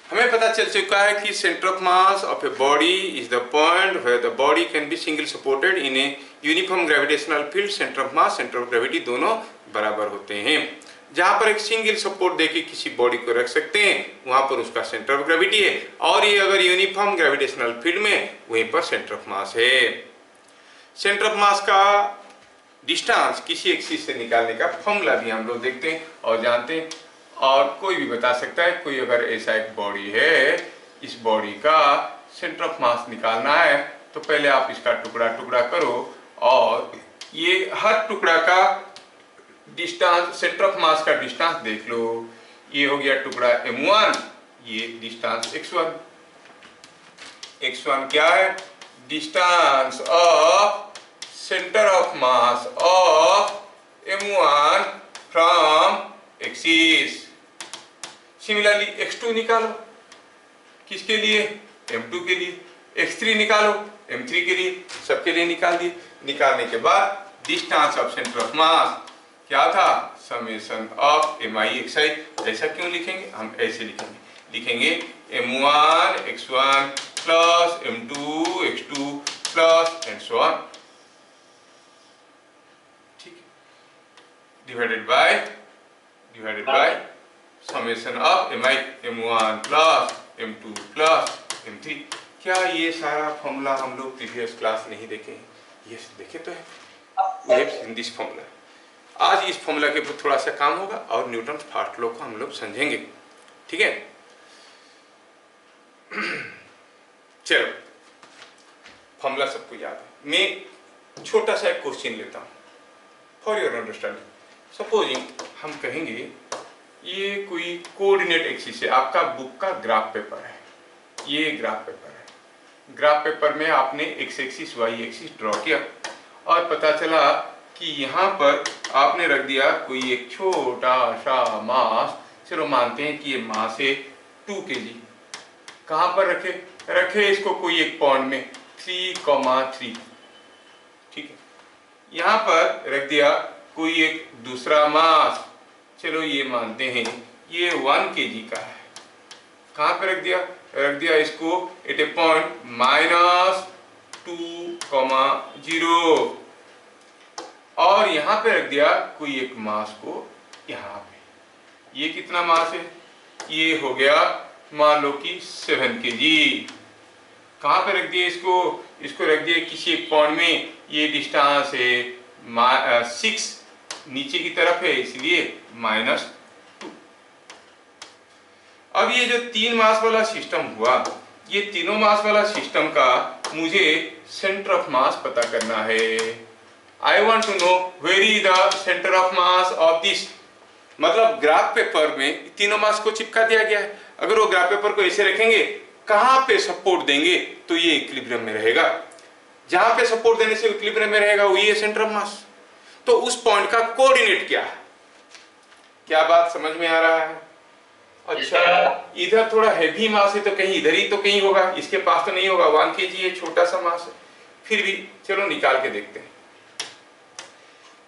हमें पता चल चुका है कि centre of mass of a body is the point where the body can be single supported in a uniform gravitational field. Centre of mass, centre of gravity दोनों बराबर होते हैं। जहां पर एक सिंगल सपोर्ट देके किसी बॉडी को रख सकते हैं वहां पर उसका सेंटर ऑफ ग्रेविटी है, और ये अगर यूनिफॉर्म ग्रेविटेशनल फील्ड में वहीं पर सेंटर ऑफ मास है। सेंटर ऑफ मास का डिस्टेंस किसी एक्सिस से निकालने का फॉर्मूला भी हम लोग देखते हैं और जानते हैं, और कोई भी बता सकता है। कोई अगर ऐसा एक बॉडी है, इस बॉडी का सेंटर ऑफ मास निकालना है तो पहले आप इसका टुकड़ा टुकड़ा करो और ये हर टुकड़ा का डिस्टेंस, सेंटर ऑफ मास का डिस्टेंस देख लो। ये हो गया टुकड़ा m1, ये डिस्टेंस x1। x1 क्या है? Distance of centre of mass of m1 from axis. Similarly x2 निकालो, किसके लिए? m2 के लिए। x3 निकालो m3 के लिए, सबके लिए निकाल दिए। निकालने के बाद distance of centre of mass क्या था? Summation of mi(xi)। ऐसा क्यों लिखेंगे? हम ऐसे लिखेंगे m1 x1 plus m2 x2 plus and so on, ठीक है, divided by summation of m1 plus m2 plus m3। क्या ये सारा फॉर्मूला हम लोग प्रीवियस क्लास नहीं देखे हैं? यस, देखे तो है इन दिस फॉर्मूला। आज इस फॉर्मूला के ऊपर थोड़ा सा काम होगा और न्यूटन फर्स्ट लॉ को हम लोग समझेंगे, ठीक है। चलो, फॉर्मूला सबको याद है। मैं छोटा सा एक क्वेश्चन लेता हूँ फॉर योर अंडरस्टैंडिंग। सपोजिंग हम कहेंगे ये कोई कोऑर्डिनेट एक्सिस है, आपका बुक का ग्राफ पेपर है, ये ग्राफ पेपर है। ग्राफ पेपर में आपने X axis Y axis draw किया और पता चला कि यहाँ पर आपने रख दिया कोई एक छोटा सा मास। चलो मानते हैं कि ये मास है 2 kg। कहाँ पर रखे इसको कोई एक पॉइंट में 3,3, ठीक है। यहाँ पर रख दिया कोई एक दूसरा मास, चलो ये मानते हैं ये 1 kg का है। कहाँ पे रख दिया इसको एट ए पॉइंट -2,0, और यहाँ पे रख दिया कोई एक मास को यहाँ पे। ये कितना मास है? ये हो गया मान लो कि 7 kg। कहाँ पे रख दिया इसको रख दिया किसी एक पॉइंट में। ये डिस्टेंस है 6, नीचे की तरफ है इसलिए -2। अब ये जो 3 मास वाला सिस्टम हुआ, ये तीनों मास वाला सिस्टम का मुझे सेंटर ऑफ मास पता करना है। I want to know where is the center of mass of this। मतलब ग्राफ पेपर में तीनों मास को चिपका दिया गया है। अगर वो ग्राफ पेपर को ऐसे रखेंगे, कहाँ पे सपोर्ट देंगे तो ये इक्विलिब्रियम में रहेगा। जहां पे सपोर्ट देने से इक्विलिब्रियम में रहेगा वही है सेंटर ऑफ मास। तो उस पॉइंट का कोऑर्डिनेट क्या है? क्या बात समझ में आ रहा है? अच्छा, इधर थोड़ा हैवी मास है तो कहीं इधर ही तो कहीं होगा, इसके पास तो नहीं होगा। 1 kg ये छोटा सा मास है, फिर भी चलो निकाल के देखते हैं।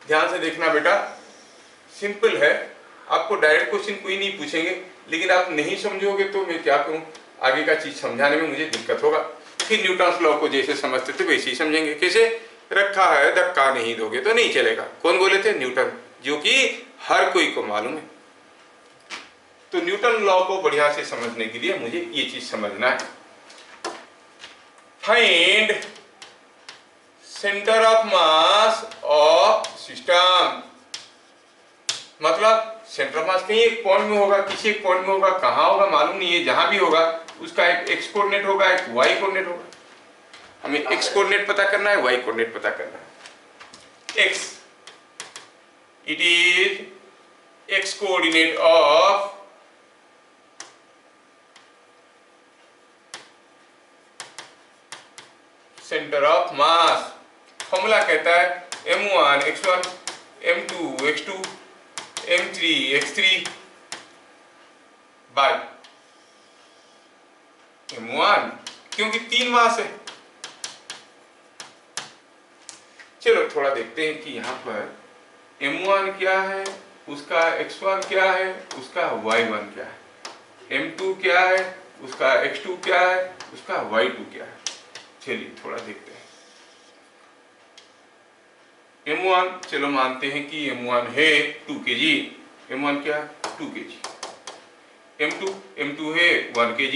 ध्यान से देखना बेटा, सिंपल है। आपको डायरेक्ट क्वेश्चन कोई नहीं पूछेंगे, लेकिन आप नहीं समझोगे तो मैं क्या करूं, आगे का चीज समझाने में मुझे दिक्कत होगा। फिर न्यूटन्स लॉ को जैसे समझते थे वैसे ही समझेंगे। कैसे? रखा है धक्का नहीं दोगे तो नहीं चलेगा। कौन बोले थे? न्यूटन, जो कि हर कोई को मालूम है। तो न्यूटन लॉ को बढ़िया से समझने के लिए मुझे ये चीज समझना है। Find centre of mass of system. मतलब सेंटर ऑफ मास कहीं एक पॉइंट में होगा, किसी एक पॉइंट में होगा, कहाँ होगा मालूम नहीं है। जहां भी होगा उसका एक एक्स कोऑर्डिनेट होगा, एक वाई कोऑर्डिनेट होगा। हमें एक्स कोऑर्डिनेट पता करना है, वाई कोऑर्डिनेट पता करना है। X, it is x coordinate of centre of mass. Formula कहता है m1 x1 m2 x2 m3 x3 bye m1, क्योंकि 3 मास है। चलो थोड़ा देखते हैं कि यहाँ पर m1 क्या है, उसका x1 क्या है, उसका y1 क्या है, m2 क्या है, उसका x2 क्या है, उसका y2 क्या है। चलिए थोड़ा देखते हैं। m1 चलो मानते हैं कि m1 है 2 kg, m1 क्या है 2 kg, m2 है 1 kg,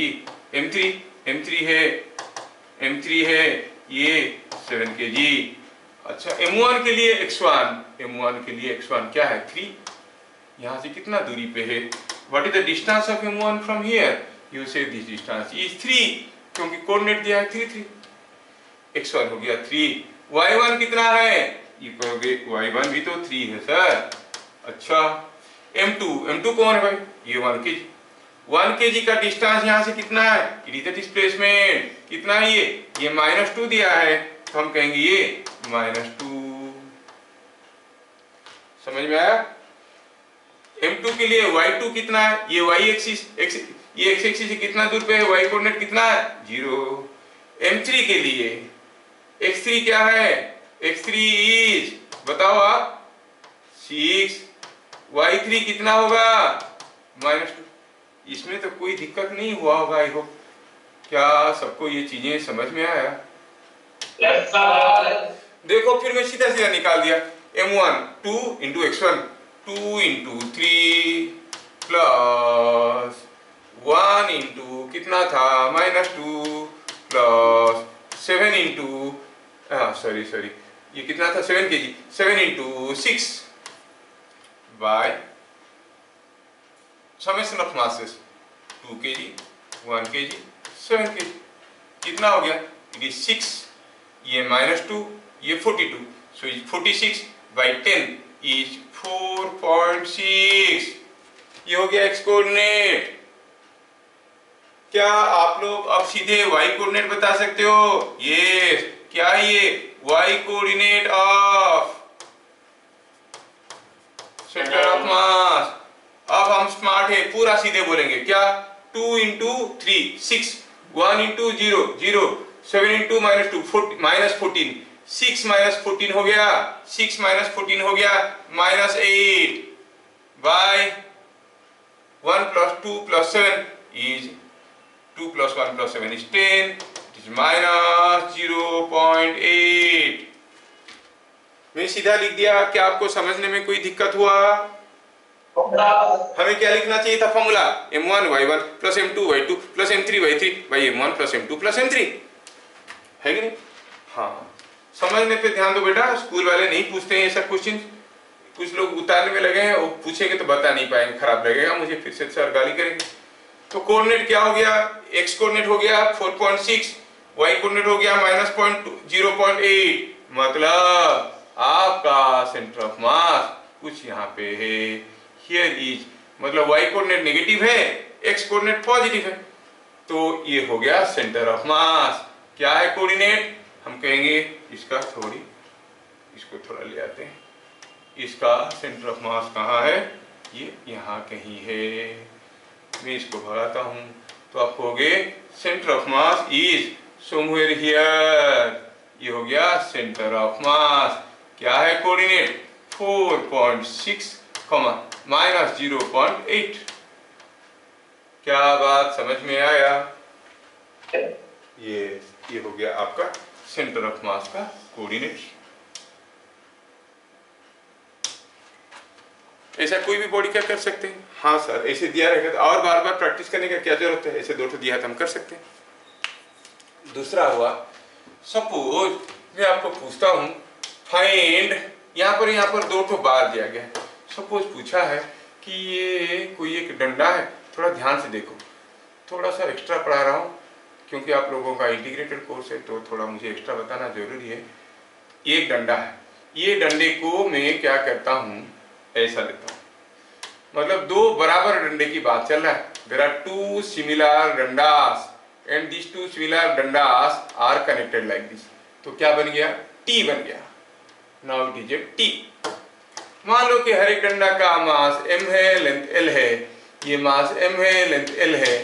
m3 है ये 7 kg। अच्छा m1 के लिए x1 क्या है 3, यहाँ से कितना दूरी पे है, what is the distance of m1 from here, you से दिस डिस्टेंस इज 3, क्योंकि कोऑर्डिनेट दिया है 3 x1 हो गया 3, y1 कितना है, ये कहोगे y1 भी तो 3 है सर। अच्छा m2 कौन है भाई, ये 1 kg, 1 kg का डिस्टेंस यहाँ से कितना है, इट इज द डिस्प्लेसमेंट, कितना है ये -2 दिया है, तो हम कहेंगे ये -2। समझ में आया। m2 के लिए y2 कितना है, ये y एक्सिस ये x एक्सिस से कितना दूर पे है, y कोऑर्डिनेट कितना है 0। m3 के लिए x3 क्या है, x3 इज बताओ आप 6, y3 कितना होगा -2। इसमें तो कोई दिक्कत नहीं हुआ होगा, आई होप। क्या सबको ये चीजें समझ में आया? Yes, sir. देखो फिर मैं सीधा सीधा निकाल दिया, m1 2 into x1 2 into 3 plus 1 into कितना था -2 प्लस 7 इंटू सॉरी ये कितना था 7 kg, 7 into 6 by summation of masses 2 kg 1 kg 7 kg, कितना हो गया, इट इज 6, ये -2 ये 42, सो इज 46 बाई 10 इज 4.6, ये हो गया x कोऑर्डिनेट। क्या आप लोग अब सीधे y कोऑर्डिनेट बता सकते हो? यस, क्या है ये y coordinate of centre of मास। अब हम स्मार्ट है, पूरा सीधे बोलेंगे, क्या 2 इंटू 3 6, 1 इंटू 0 0, 7 इंटू -2 14, 6 -14 हो गया, 6 -14 हो गया -8 bye 1 + 2 + 7 is 2 + 1 + 7 is 10, it is -0.8। मैं सीधा लिख दिया, क्या आपको समझने में कोई दिक्कत हुआ? हमें क्या लिखना चाहिए था formula, m1 y1 plus m2 y2 plus m3 y3 by m1 plus m2 plus m3, है कि नहीं? हाँ, समझने पे ध्यान दो बेटा, स्कूल वाले नहीं पूछते हैं ऐसा क्वेश्चन, कुछ लोग उतारने में लगे हैं, वो पूछेंगे तो बता नहीं पाएंगे, खराब लगेगा मुझे, फिर से सर गाली करेंगे। तो कोऑर्डिनेट क्या हो गया, x कोऑर्डिनेट हो गया 4.6, y कोऑर्डिनेट हो गया -0.8, मतलब आपका सेंटर ऑफ मास कुछ यहाँ पे है, हियर इज, मतलब y कोऑर्डिनेट नेगेटिव है, x कोऑर्डिनेट पॉजिटिव है, तो ये हो गया सेंटर ऑफ मास। क्या है कोऑर्डिनेट, हम कहेंगे इसको थोड़ा ले आते हैं, इसका सेंटर ऑफ मास कहाँ है, ये यहाँ कहीं है, मैं इसको भगाता हूँ, तो आप कहोगे centre of mass is somewhere here, ये हो गया सेंटर ऑफ मास। क्या है कोऑर्डिनेट 4.6, -0.8। क्या बात समझ में आया? ये हो गया आपका सेंटर ऑफ मास का कोऑर्डिनेट। ऐसा कोई भी बॉडी क्या कर सकते हैं? हाँ सर, ऐसे दिया रहेगा तो और बार बार प्रैक्टिस करने का क्या जरूरत है, ऐसे 2 ठो दिया तो हम कर सकते हैं। दूसरा हुआ, सपोज मैं आपको पूछता हूँ फाइंड, यहाँ पर 2 ठो बार दिया गया है, सपोज पूछा है कि ये कोई एक डंडा है, थोड़ा ध्यान से देखो, थोड़ा सा एक्स्ट्रा पढ़ा रहा हूँ क्योंकि आप लोगों का इंटीग्रेटेड कोर्स है, तो थोड़ा मुझे एक्स्ट्रा बताना जरूरी है। एक डंडा है, ये डंडे को मैं क्या करता हूँ, ऐसा लेता हूँ, मतलब 2 बराबर डंडे की बात चल रहा है, देयर आर 2 सिमिलर डंडास एंड दिस 2 सिमिलर डंडास आर कनेक्टेड लाइक दिस, तो क्या बन गया, टी बन गया। Now it is a T. मान लो कि हर एक डंडा का मास m है, लेंथ l है, ये मास m है, लेंथ l है।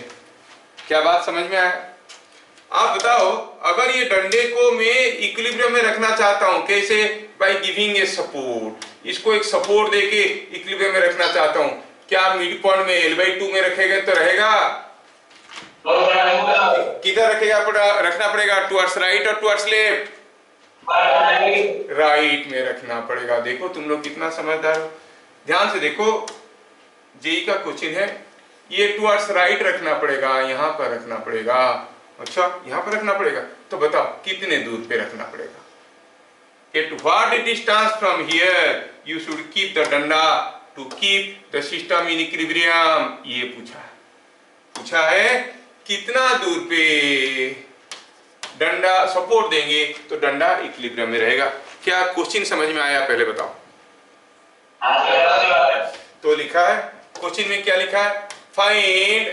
क्या बात समझ में आया? आप बताओ, अगर ये डंडे को मैं इक्विलिब्रियम में रखना चाहता हूं, कैसे, बाय गिविंग ए सपोर्ट, इसको एक सपोर्ट देके इक्विलिब्रियम में रखना चाहता हूं, क्या मिड पॉइंट में l/2 में रखेगा तो रहेगा? किधर रखना पड़ेगा, टुवर्ड्स राइट और टुवर्ड्स लेफ्ट? राइट में रखना पड़ेगा। देखो तुम लोग कितना समझदार हो, ध्यान से देखो। जेई का क्वेश्चन है, ये टुवर्ड्स राइट रखना पड़ेगा, यहाँ पर रखना पड़ेगा। अच्छा, यहाँ पर रखना पड़ेगा, तो बताओ कितने दूर पे रखना पड़ेगा? At what distance from here you should keep the डंडा to keep the system in equilibrium? ये पूछा है कितना दूर पे डंडा सपोर्ट देंगे तो डंडा इक्विलिब्रियम में रहेगा। क्या क्वेश्चन समझ में आया पहले बताओ? तो लिखा है क्वेश्चन में, क्या लिखा है? Find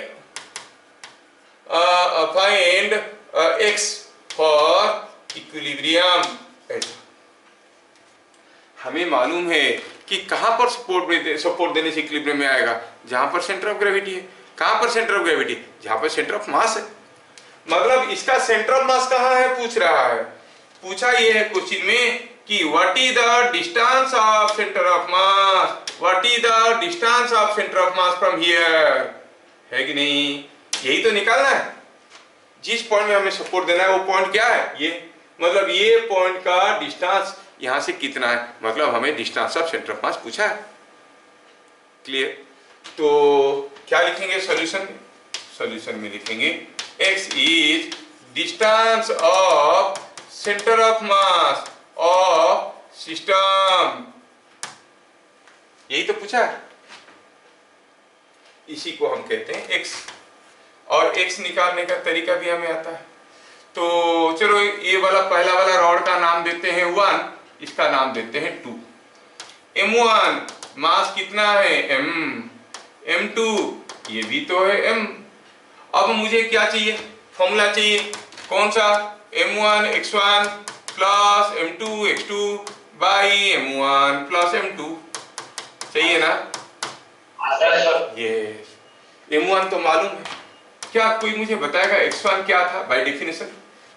x for equilibrium. हमें मालूम है कि कहां पर सपोर्ट देने से इक्विलिब्रियम में आएगा, जहां पर सेंटर ऑफ ग्रेविटी है। कहां पर सेंटर ऑफ ग्रेविटी? जहां पर सेंटर ऑफ मास है। मतलब इसका सेंटर ऑफ मास कहां है पूछ रहा है। पूछा ये है क्वेश्चन में कि what is the distance of centre of mass, what is the distance of centre of mass from here, है कि नहीं? यही तो निकालना है। जिस पॉइंट में हमें सपोर्ट देना है वो पॉइंट क्या है? ये मतलब ये पॉइंट का डिस्टेंस यहां से कितना है, मतलब हमें डिस्टेंस ऑफ सेंटर ऑफ मास पूछा है। क्लियर? तो क्या लिखेंगे सॉल्यूशन में लिखेंगे x is distance of centre of mass of system. यही तो पूछा है, इसी को हम कहते हैं x। और x निकालने का तरीका भी हमें आता है। तो चलो ये वाला पहला वाला रॉड का नाम देते हैं 1, इसका नाम देते हैं 2। m1 मास कितना है? m। m2 ये भी तो है m। अब मुझे क्या चाहिए? फॉर्मूला चाहिए। कौन सा? m1 x1 plus m2 x2 by m1 plus m2। चाहिए ना? यस। m1 तो मालूम है। क्या कोई मुझे बताएगा x1 क्या था बाय डेफिनेशन?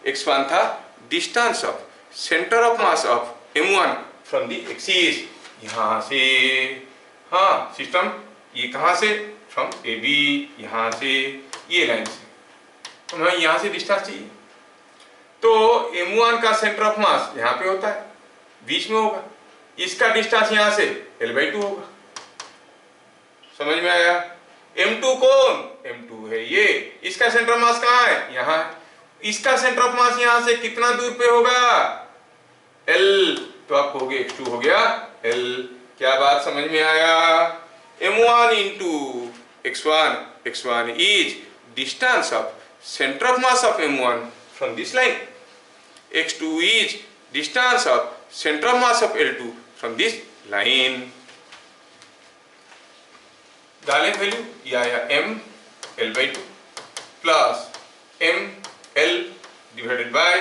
x1 था distance of centre of mass of m1 from the axis. यहां से, हाँ सिस्टम, ये कहां से? फ्रॉम AB, यहां से ये लाइन से, तो हमें यहां से डिस्टेंस चाहिए। तो m1 का सेंटर ऑफ मास यहां पे होता है, बीच में होगा। इसका डिस्टेंस यहां से L/2 होगा। समझ में आया? m2 कौन? m2 है ये। इसका सेंटर ऑफ मास कहां है? यहां है। इसका सेंटर ऑफ मास यहां से कितना दूर पे होगा? L। तो आपको हो गया x2 हो गया L। क्या बात समझ में आया? m1 into x1 is distance of center of mass of m1 from this line, x2 is distance of center of mass of L2 from this line। डालें वैल्यू, ये आया m L/2 plus m L divided by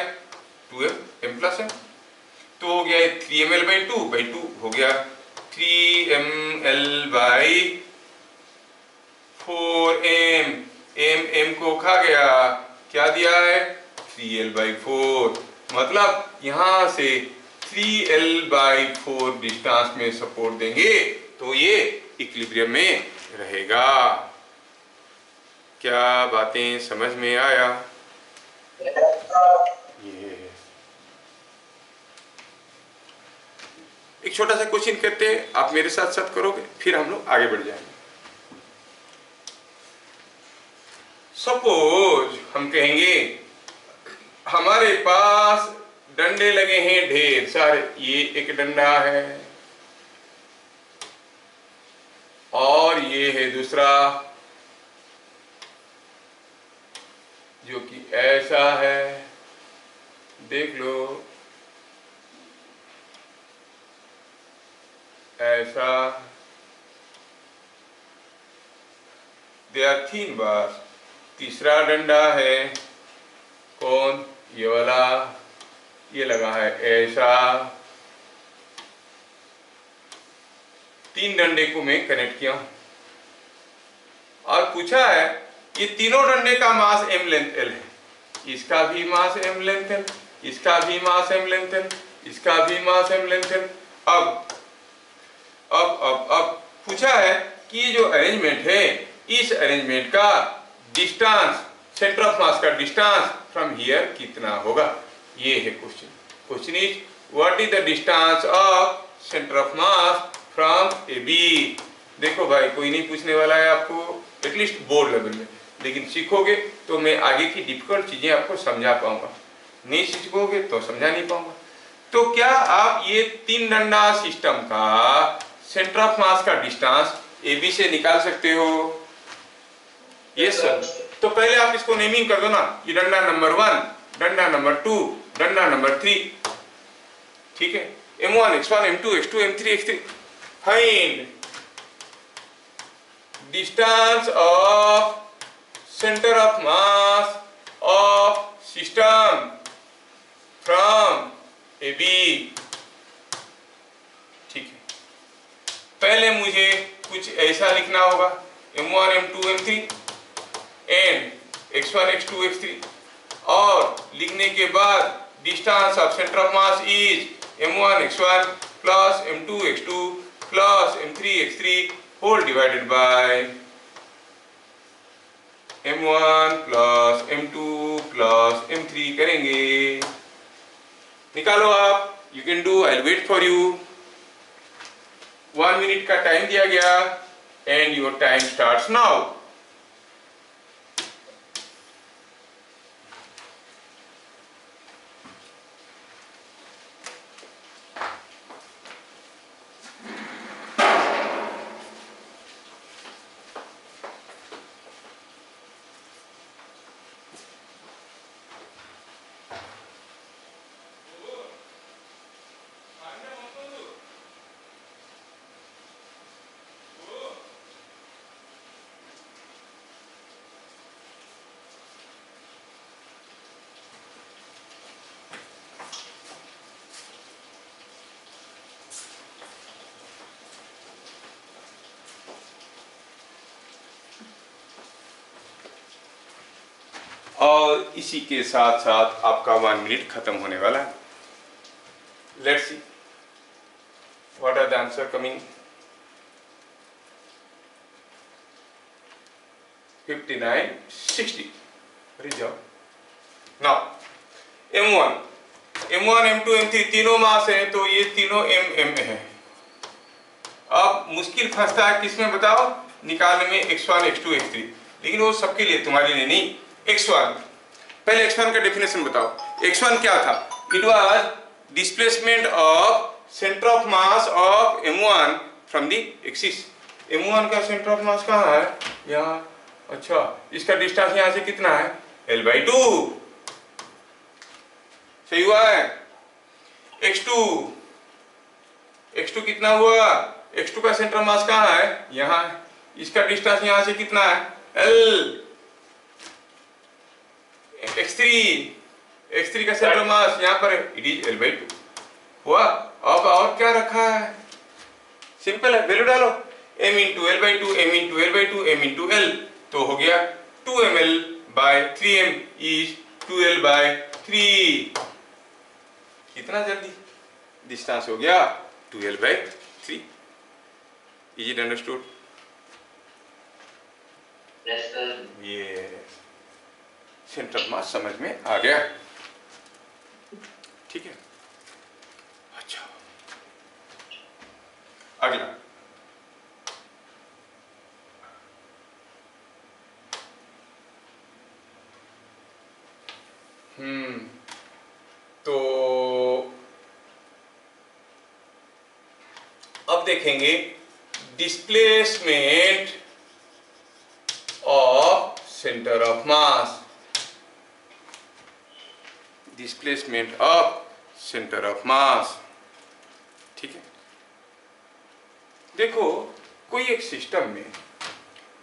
2m m plus m, तो हो गया 3mL/2 हो गया 3mL/4m। m को खा गया, क्या दिया है? 3L/4। मतलब यहां से 3L/4 डिस्टेंस में सपोर्ट देंगे तो ये इक्विलिब्रियम में रहेगा। क्या बातें समझ में आया? ये एक छोटा सा क्वेश्चन करते हैं, आप मेरे साथ साथ करोगे, फिर हम लोग आगे बढ़ जाएंगे। सपोज हम कहेंगे हमारे पास डंडे लगे हैं ढेर सारे। ये एक डंडा है और ये है दूसरा जो कि ऐसा है, देख लो ऐसा। They are thin bars. तीसरा डंडा है कौन? ये वाला, ये लगा है ऐसा। 3 डंडे को मैं कनेक्ट किया और पूछा है ये तीनों डंडे का मास m लेंथ L है। इसका भी मास m लेंथ L, इसका भी मास m लेंथ L, इसका भी मास m लेंथ L। अब पूछा है कि ये जो अरेंजमेंट है, इस अरेंजमेंट का डिस्टेंस सेंटर ऑफ मास का डिस्टेंस फ्रॉम हियर कितना होगा, ये है question. Question is what is the distance of centre of mass from A B. देखो भाई, कोई नहीं पूछने वाला है आपको, एटलीस्ट बोर्ड लेवल में, लेकिन सीखोगे तो मैं आगे की डिफिकल्ट चीजें आपको समझा पाऊंगा, नहीं सीखोगे तो समझा नहीं पाऊंगा। तो क्या आप ये तीन डंडा सिस्टम का सेंटर ऑफ मास का डिस्टेंस ए बी से निकाल सकते हो? Yes sir. तो पहले आप इसको नेमिंग कर दो ना, ये डंडा नंबर 1, डंडा नंबर 2, डंडा नंबर 3, ठीक है। M1, X1, M2, X2, M3, X3। Find distance of centre of mass of system from A B, ठीक है। पहले मुझे कुछ ऐसा लिखना होगा, M1, M2, M3 and X1, X2, X3, और लिखने के बाद distance of centre of mass is M1, X1 plus M2, X2 plus M3, X3 whole divided by M1 plus M2 plus M3 करेंगे। निकालो आप, you can do, I will wait for you. 1 minute का time दिया गया and your time starts now. और इसी के साथ साथ आपका 1 मिनट खत्म होने वाला है। Let's see what are the answer coming. 59, 60। अरे जाओ नाउ। M1, M2, M3 तीनों मास है, तो ये तीनों M है। अब मुश्किल फंसता है किसमें बताओ, निकालने में X1, X2, X3, लेकिन वो सबके लिए, तुम्हारे लिए नहीं। X1, पहले X1 का डेफिनेशन बताओ। X1 क्या था? It was displacement of centre of mass of M1 from the axis. M1 का सेंटर ऑफ मास कहाँ है? यहाँ। अच्छा, इसका डिस्टेंस यहाँ से कितना है? L/2। सही हुआ है। X2 कितना हुआ? X2 का सेंटर मास कहाँ है? यहाँ। इसका डिस्टेंस यहाँ से कितना है? L। X3 का सेंटर मास यहाँ पर इट इज L/2 हुआ। अब और क्या रखा है? सिंपल है, वैल्यू डालो, m into L/2, m into L/2, m into L, तो हो गया 2ml/3m is 2l/3। कितना जल्दी डिस्टेंस हो गया 2l/3। Is it understood? Yes, sir. Yes, centre of मास समझ में आ गया, ठीक है। अच्छा, अगला तो अब देखेंगे displacement of centre of mass. Displacement of centre of मास, ठीक है। देखो, कोई एक सिस्टम में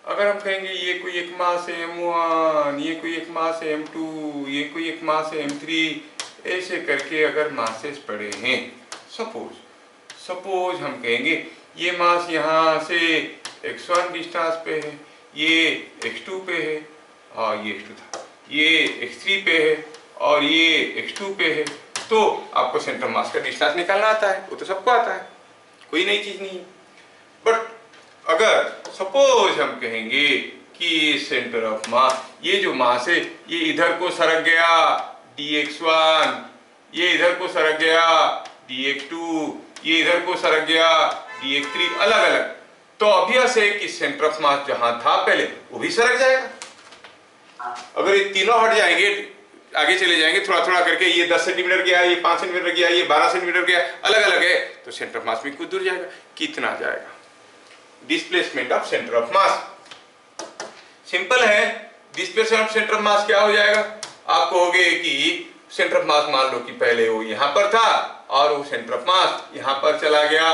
अगर हम कहेंगे ये कोई एक मास है M1, ये कोई एक मास है M2, ये कोई एक मास है M3, ऐसे करके अगर मासेस पड़े हैं, सपोज हम कहेंगे ये मास यहाँ से X1 डिस्टेंस पे है, ये X2 पे है, और ये X2 था, ये X3 पे है और ये X2 पे है, तो आपको सेंटर मास का डिस्टेंस निकालना आता है, वो तो सबको आता है, कोई नई चीज नहीं है। बट अगर सपोज हम कहेंगे कि सेंटर ऑफ मास, ये जो मास है ये इधर को सरक गया dx1, ये इधर को सरक गया dx2, ये इधर को सरक गया dx3, अलग अलग। तो ऑब्वियस है कि सेंटर ऑफ मास जहां था पहले वो भी सरक जाएगा। अगर ये तीनों हट जाएंगे, आगे चले जाएंगे थोड़ा थोड़ा करके, ये 10 सेंटीमीटर गया, ये 5 सेंटीमीटर गया, ये 12 सेंटीमीटर गया, अलग अलग है, तो सेंटर ऑफ मास भी कुछ दूर जाएगा। कितना जाएगा? Displacement of centre of mass. Simple है, displacement of centre of mass क्या हो जाएगा? आप कहोगे कि सेंटर ऑफ मास मान लो कि पहले वो यहां पर था और वो सेंटर ऑफ मास यहां पर चला गया।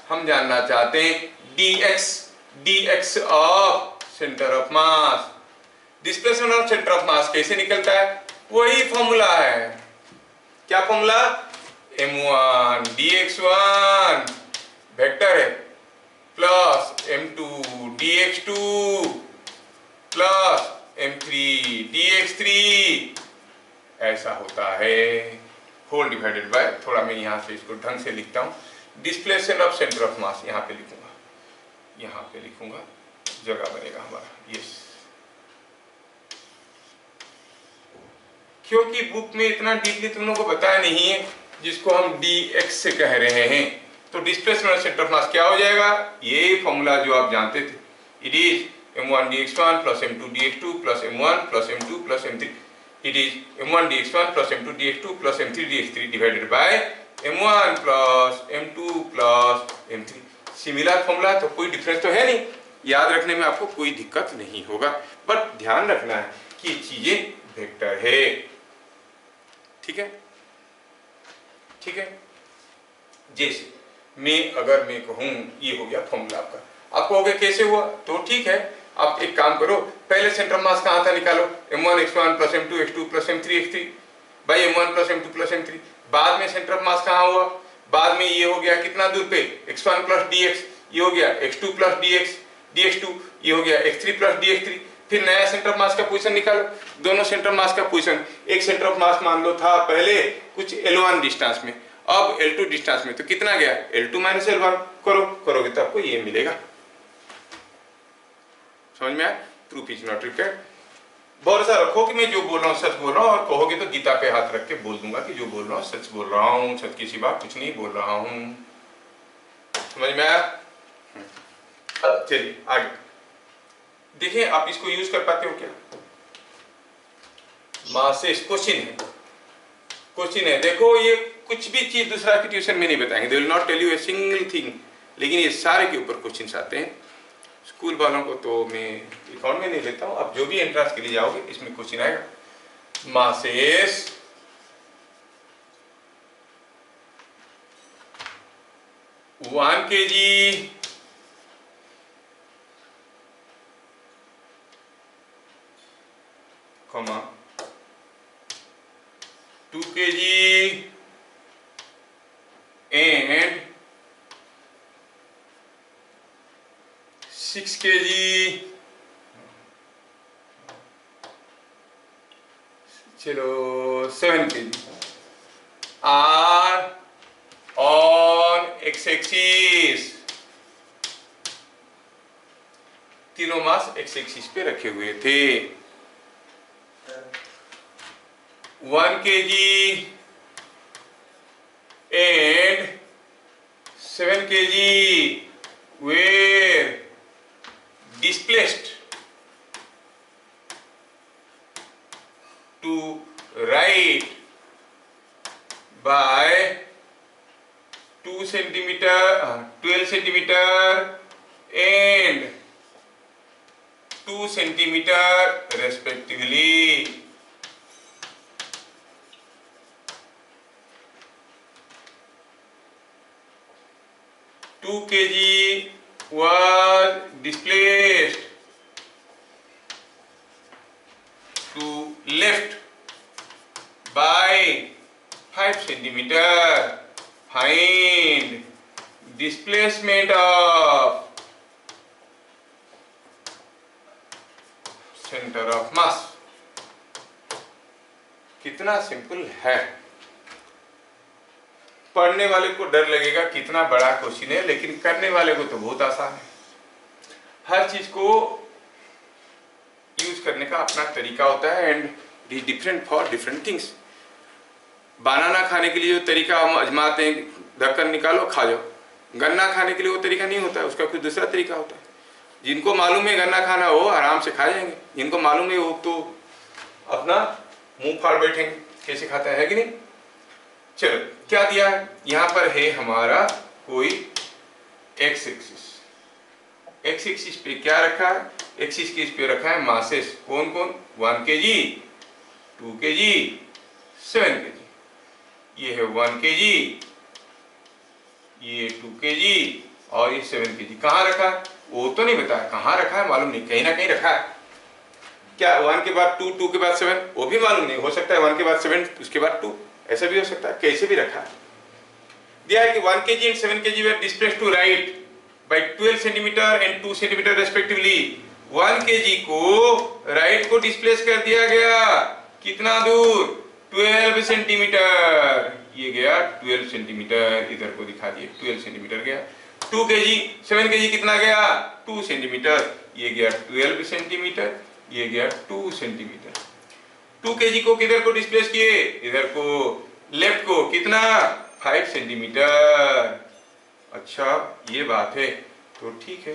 हम जानना चाहते हैं dx of centre of mass. Displacement of centre of मास कैसे निकलता है? वही फॉर्मूला है। क्या फॉर्मूला? m1 dx1 वेक्टर है plus m2 dx2 plus m3 dx3, ऐसा होता है। होल डिवाइडेड बाय, थोड़ा मैं यहां से इसको ढंग से लिखता हूं, डिस्प्लेसमेंट ऑफ सेंटर ऑफ मास यहां पे लिखूंगा, यहां पे लिखूंगा, जगह बनेगा हमारा। यस, क्योंकि बुक में इतना डीपली तुम लोगों को बताया नहीं है, जिसको हम dx से कह रहे हैं। तो displacement of centre of mass क्या हो जाएगा? ये फॉर्मूला जो आप जानते थे, it is m1 dx1 plus m2 dx2 plus m1 plus m2 plus m3, it is m1 dx1 plus m2 dx2 plus m3 dx3 divided by m1 plus m2 plus m3। Similar formula, तो कोई difference तो है नहीं, याद रखने में आपको कोई दिक्कत नहीं होगा, बट ध्यान रखना है कि चीजें वेक्टर है। ठीक है, ठीक है। जैसे अगर मैं कहूं ये हो गया फॉर्मूला आपका, आप कहोगे कैसे हुआ? तो ठीक है, आप एक काम करो, पहले सेंटर ऑफ मास कहां था निकालो, m1 x1 plus m2 x2 plus m3 x3 by m1 plus m2 plus m3। बाद में सेंटर ऑफ मास कहां हुआ? बाद में ये हो गया कितना दूर पे, x1 प्लस dx, ये हो गया x2 प्लस dx2, ये हो गया x3 प्लस dx3। फिर नया सेंटर ऑफ मास का पोजीशन निकालो, दोनों सेंटर ऑफ मास का पोजीशन, एक सेंटर ऑफ मास मान लो था पहले कुछ L1 डिस्टेंस में, अब L2 डिस्टेंस में, तो कितना गया? L2 minus L1। करोगे तो आपको ये मिलेगा। समझ में आया? Proof is not required. भरोसा रखो कि मैं जो बोल रहा हूँ सच बोल रहा हूँ, और कहोगे तो गीता पे हाथ रख के बोल दूंगा कि जो बोल रहा हूँ सच बोल रहा हूँ, सच की सिवा कुछ नहीं बोल रहा हूँ। समझ में आया? चलिए आगे देखिए, आप इसको यूज कर पाते हो क्या? मासेस क्वेश्चन है, देखो ये कुछ भी चीज दूसरा की ट्यूशन में नहीं बताएंगे, they will not tell you a single thing, लेकिन ये सारे के ऊपर क्वेश्चंस आते हैं। स्कूल वालों को तो मैं अकाउंट में नहीं लेता हूँ, अब जो भी एंट्रेंस के लिए जाओगे इसमें क्वेश्चन आएगा। Masses 1 kg, comma 2 kg and 6 kg, चलो 7 kg are on x-axis, तीनों मास x-axis पे रखे हुए थे। 1 kg and 7 kg were displaced to right by 2 centimeter, 12 centimeter and 2 centimeter respectively. Two kg was displaced to left by 5 centimeter. Find displacement of center of mass. कितना simple है, पढ़ने वाले को डर लगेगा कितना बड़ा क्वेश्चन है, लेकिन करने वाले को तो बहुत आसान है। हर चीज को यूज करने का अपना तरीका होता है and it is different for different things. बनाना खाने के लिए जो तरीका हम आजमाते हैं, ढक्कन निकालो खा जाओ, गन्ना खाने के लिए वो तरीका नहीं होता है, उसका कुछ दूसरा तरीका होता है। जिनको मालूम है गन्ना खाना हो आराम से खा जाएंगे, जिनको मालूम है वो तो अपना मुंह फाड़ बैठेंगे, कैसे खाता है कि नहीं। चलो क्या दिया है यहाँ पर है हमारा कोई एक्स एक्सिस, एक्स एक्सिस पे क्या रखा है, एक्स एक्सिस पे रखा है मासेस, कौन कौन, 1 kg, 2 kg, 7 kg। ये है 1 kg, ये 2 kg और ये 7 kg। कहाँ रखा है वो तो नहीं बताया, कहाँ रखा है मालूम नहीं, कहीं ना कहीं रखा है। क्या 1 के बाद 2, 2 के बाद 7, वो भी मालूम नहीं, हो सकता है 1 के बाद 7 उसके बाद 2, ऐसा भी हो सकता है, कैसे भी रखा है। दिया है कि 1 kg and 7 kg were displaced to right by 12 cm and 2 cm respectively। 1 kg को राइट को डिस्प्लेस कर दिया गया, कितना दूर, 12 सेंटीमीटर, ये गया 12 सेंटीमीटर, इधर को दिखा दिए 12 सेंटीमीटर गया। 2 kg 7 kg कितना गया, 2 सेंटीमीटर, ये गया 12 सेंटीमीटर, ये गया 2 सेंटीमीटर। 2 kg को किधर को डिस्प्लेस किए, इधर को, लेफ्ट को, कितना, 5 सेंटीमीटर। अच्छा ये बात है, तो ठीक है,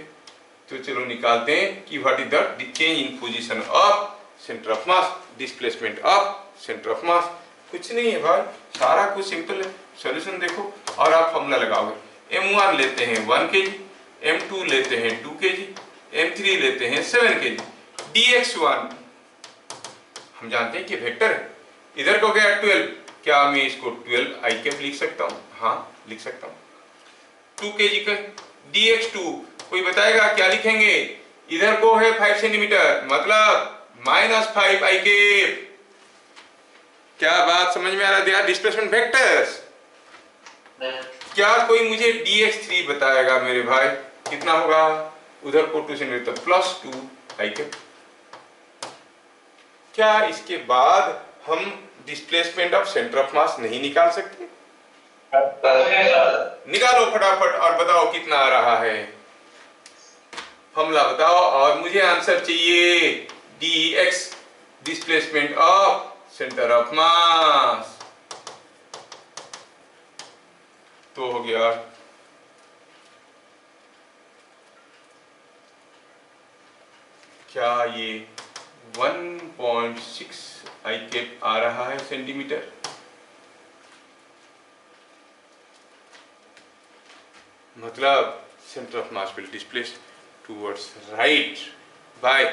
तो चलो निकालते हैं कि what is the change in position of centre of mass, displacement of centre of मास। कुछ नहीं है भाई, सारा कुछ सिंपल है। सॉल्यूशन देखो और आप फॉर्मूला लगाओगे। M1 लेते हैं 1 kg, M2 लेते हैं 2 kg, M3 लेते हैं 7 kg। dx1 हम जानते हैं कि वेक्टर है, इधर को गया 12, क्या मैं इसको 12 आई कैप लिख सकता हूँ, हाँ लिख सकता हूँ। 2 kg का dx2 कोई बताएगा क्या लिखेंगे, इधर को है 5 सेंटीमीटर, मतलब -5 आई कैप। क्या बात समझ में आ रहा है, डिस्प्लेसमेंट वेक्टर्स। क्या कोई मुझे dx3 बताएगा मेरे भाई, कितना होगा, उधर को 2 सेंटीमीटर +2 आई कैप। क्या इसके बाद हम डिस्प्लेसमेंट ऑफ सेंटर ऑफ मास नहीं निकाल सकते, निकालो फटाफट और बताओ कितना आ रहा है, फॉर्मूला बताओ और मुझे आंसर चाहिए। dx displacement of centre of मास, तो हो गया क्या ये 1.6 आई कैप आ रहा है सेंटीमीटर। मतलब centre of mass will displace towards right by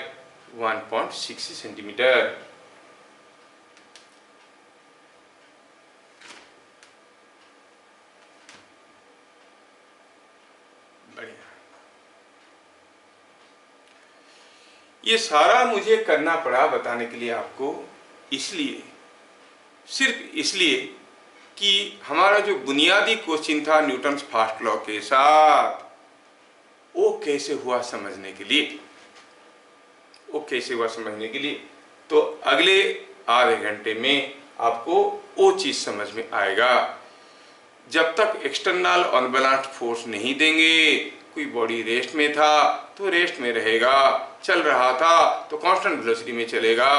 1.6 centimetre. बढ़िया, ये सारा मुझे करना पड़ा बताने के लिए आपको, इसलिए, सिर्फ इसलिए कि हमारा जो बुनियादी क्वेश्चन था न्यूटन्स फर्स्ट लॉ के साथ, वो कैसे हुआ समझने के लिए, वो कैसे हुआ समझने के लिए। तो अगले आधे घंटे में आपको वो चीज समझ में आएगा। जब तक एक्सटर्नल अनबैलेंस्ड फोर्स नहीं देंगे, कोई बॉडी रेस्ट में था तो रेस्ट में रहेगा, चल रहा था तो कांस्टेंट वेलोसिटी में चलेगा।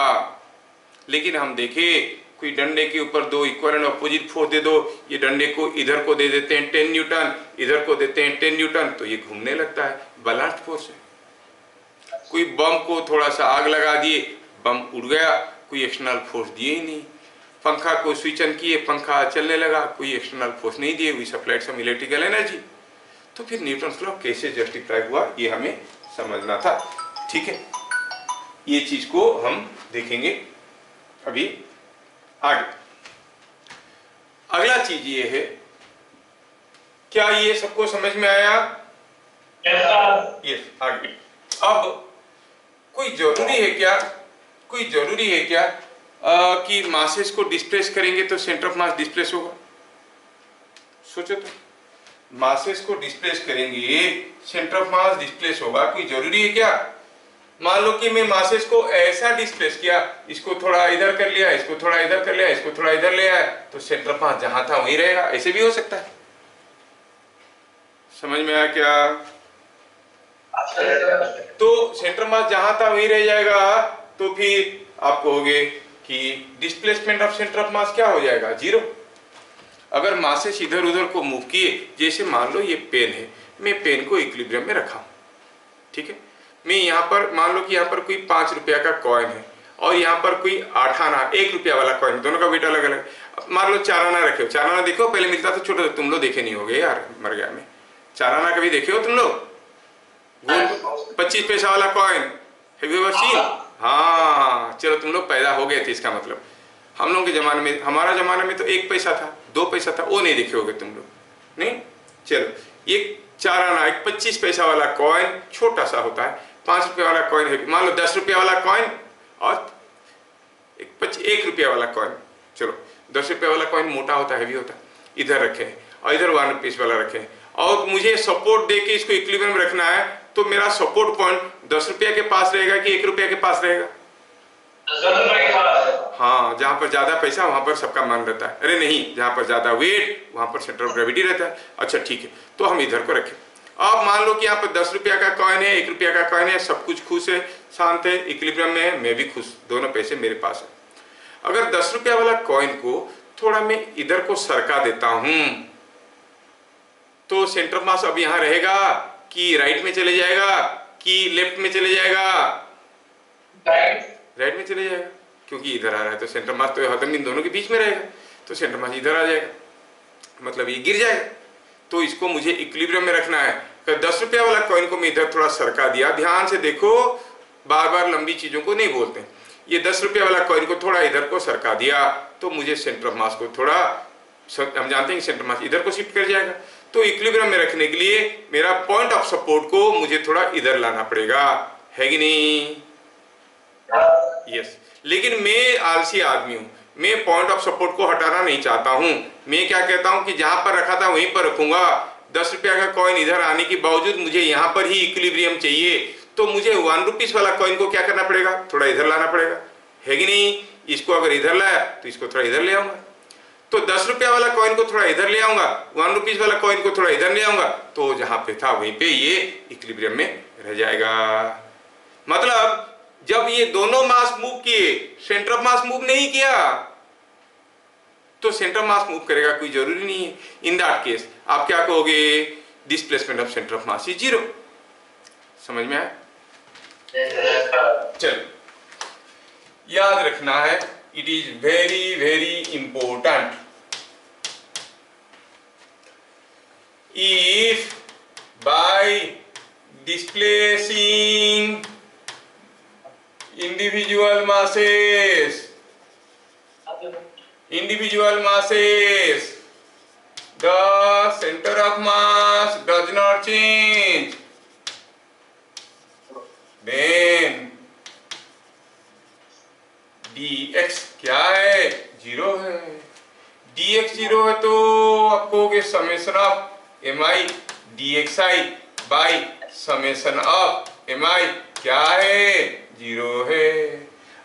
लेकिन हम देखें कोई डंडे के ऊपर दो इक्वल एंड अपोजिट फोर्स दे दो, ये डंडे को इधर को दे देते हैं 10 न्यूटन, इधर को देते हैं 10 न्यूटन, तो ये घूमने लगता है, बैलेंस्ड फोर्स है। कोई बम को थोड़ा सा आग लगा दिए, बम उड़ गया, कोई एक्सटर्नल फोर्स दिए ही नहीं। पंखा को स्विच ऑन किए, पंखा चलने लगा, कोई एक्सटर्नल फोर्स नहीं दिए, we supplied some electrical energy. तो फिर न्यूटन्स लॉ कैसे जस्टिफाई हुआ, ये हमें समझना था। ठीक है, ये चीज को हम देखेंगे अभी आगे। अगला चीज ये है, क्या ये सबको समझ में आया? यस, आगे। अब कोई जरूरी है क्या, कोई जरूरी है क्या कि मासेस को डिस्प्लेस करेंगे तो सेंटर ऑफ मास डिस्प्लेस होगा? सोचो तो, मासेस को डिस्प्लेस करेंगे सेंटर ऑफ मास डिस्प्लेस होगा, कोई जरूरी है क्या? मान लो कि मैं मासेस को ऐसा डिस्प्लेस किया, इसको थोड़ा इधर कर लिया, इसको थोड़ा इधर कर लिया, इसको थोड़ा इधर ले आया, तो सेंटर ऑफ मास जहां था वहीं रहेगा। ऐसे भी हो सकता है। समझ में आया क्या? तो सेंटर मास जहां था वहीं रह जाएगा, तो फिर आप कहोगे कि displacement of centre of mass क्या हो जाएगा, 0। अगर मासेस इधर उधर को मूव किए, जैसे मान लो ये पेन है, मैं पेन को इक्विलिब्रियम में रखा हूं, ठीक है। मैं यहाँ पर मान लो कि यहाँ पर कोई 5 रुपया का कॉइन है और यहाँ पर कोई 8 आना 1 रुपया वाला कॉइन, दोनों का वेट अलग अलग। मान लो 4 आना रखे हो, 4 आना देखो पहले मिलता था छोटा, तुम लोग देखे नहीं होगे यार, मर गया मैं। 4 आना कभी देखे हो तुम लोग? 25 पैसा वाला coin, have you ever seen? हाँ चलो, तुम लोग पैदा हो गए थे, इसका मतलब हम लोग के जमाने में, हमारा जमाने में तो 1 पैसा था, 2 पैसा था, वो नहीं देखे होगे तुम लोग, नहीं। चलो, एक 4 आना, एक 25 पैसा वाला कॉइन छोटा सा होता है, 5 रुपये वाला कॉइन है, मान लो 10 रुपये वाला कॉइन और एक 1 रुपया वाला कॉइन। चलो 10 रुपये वाला कॉइन मोटा होता है, हैवी होता है, इधर रखे हैं और इधर 1 रुपीस वाला रखे हैं, और मुझे सपोर्ट दे के इसको इक्विलिब्रियम में रखना है, तो मेरा सपोर्ट पॉइंट 10 रुपया के पास रहेगा कि 1 रुपया के पास रहेगा? हाँ, जहां पर ज्यादा पैसा वहां पर सबका मन रहता है, अरे नहीं, जहां पर ज्यादा वेट वहां पर सेंटर ऑफ ग्रेविटी रहता है। अच्छा ठीक है, तो हम इधर को रखें। अब मान लो कि यहाँ पर 10 रुपया का कॉइन है, 1 रुपया का कॉइन है, सब कुछ खुश है, शांत है, इक्विलिब्रियम में है, मैं भी खुश, दोनों पैसे मेरे पास है। अगर 10 रुपया वाला कॉइन को थोड़ा मैं इधर को सरका देता हूं, तो सेंटर ऑफ मास अब यहां रहेगा कि राइट में चले जाएगा कि लेफ्ट में चले जाएगा? राइट में चले जाएगा, क्योंकि इधर आ रहा है, तो सेंटर मास तो हरदम इन दोनों के बीच में रहेगा, तो सेंटर मास इधर आ जाएगा, मतलब ये गिर जाएगा। तो इसको मुझे इक्विलिब्रियम में रखना है। तो 10 रुपया वाला कॉइन को मैं इधर थोड़ा सरका दिया, ध्यान से देखो, बार बार लंबी चीजों को नहीं बोलते। ये 10 रुपया वाला कॉइन को थोड़ा इधर को सरका दिया, तो मुझे सेंटर ऑफ मास को थोड़ा, हम जानते हैं कि सेंटर मास इधर को शिफ्ट कर जाएगा, तो इक्विलिब्रियम में रखने के लिए मेरा पॉइंट ऑफ सपोर्ट को मुझे थोड़ा इधर लाना पड़ेगा, है कि नहीं? यस। लेकिन मैं आलसी आदमी हूं, मैं पॉइंट ऑफ सपोर्ट को हटाना नहीं चाहता हूं। मैं क्या कहता हूं कि जहां पर रखा था वहीं पर रखूंगा। 10 रुपया का कॉइन इधर आने के बावजूद मुझे यहां पर ही इक्विलिब्रियम चाहिए, तो मुझे 1 रुपीस वाला कॉइन को क्या करना पड़ेगा, थोड़ा इधर लाना पड़ेगा, है कि नहीं? इसको अगर इधर लाया तो इसको थोड़ा इधर ले आऊंगा, तो 10 रुपया वाला कॉइन को थोड़ा इधर ले आऊंगा, 1 रुपीस वाला कॉइन को थोड़ा इधर ले आऊंगा, तो जहां पे था वहीं पे ये इक्विलिब्रियम में रह जाएगा। मतलब जब ये दोनों मास मूव किए, सेंटर ऑफ मास मूव नहीं किया, तो सेंटर मास मूव करेगा, कोई जरूरी नहीं है। इन दैट केस आप क्या कहोगे, displacement of centre of mass is 0। समझ में आया? चलो, याद रखना है, it is very very important, if bye displacing individual masses the center of mass does not change, then dx क्या है, 0 है। dx 0 है तो आप कहोगे summation of mi dxi by summation of mi क्या है, 0 है।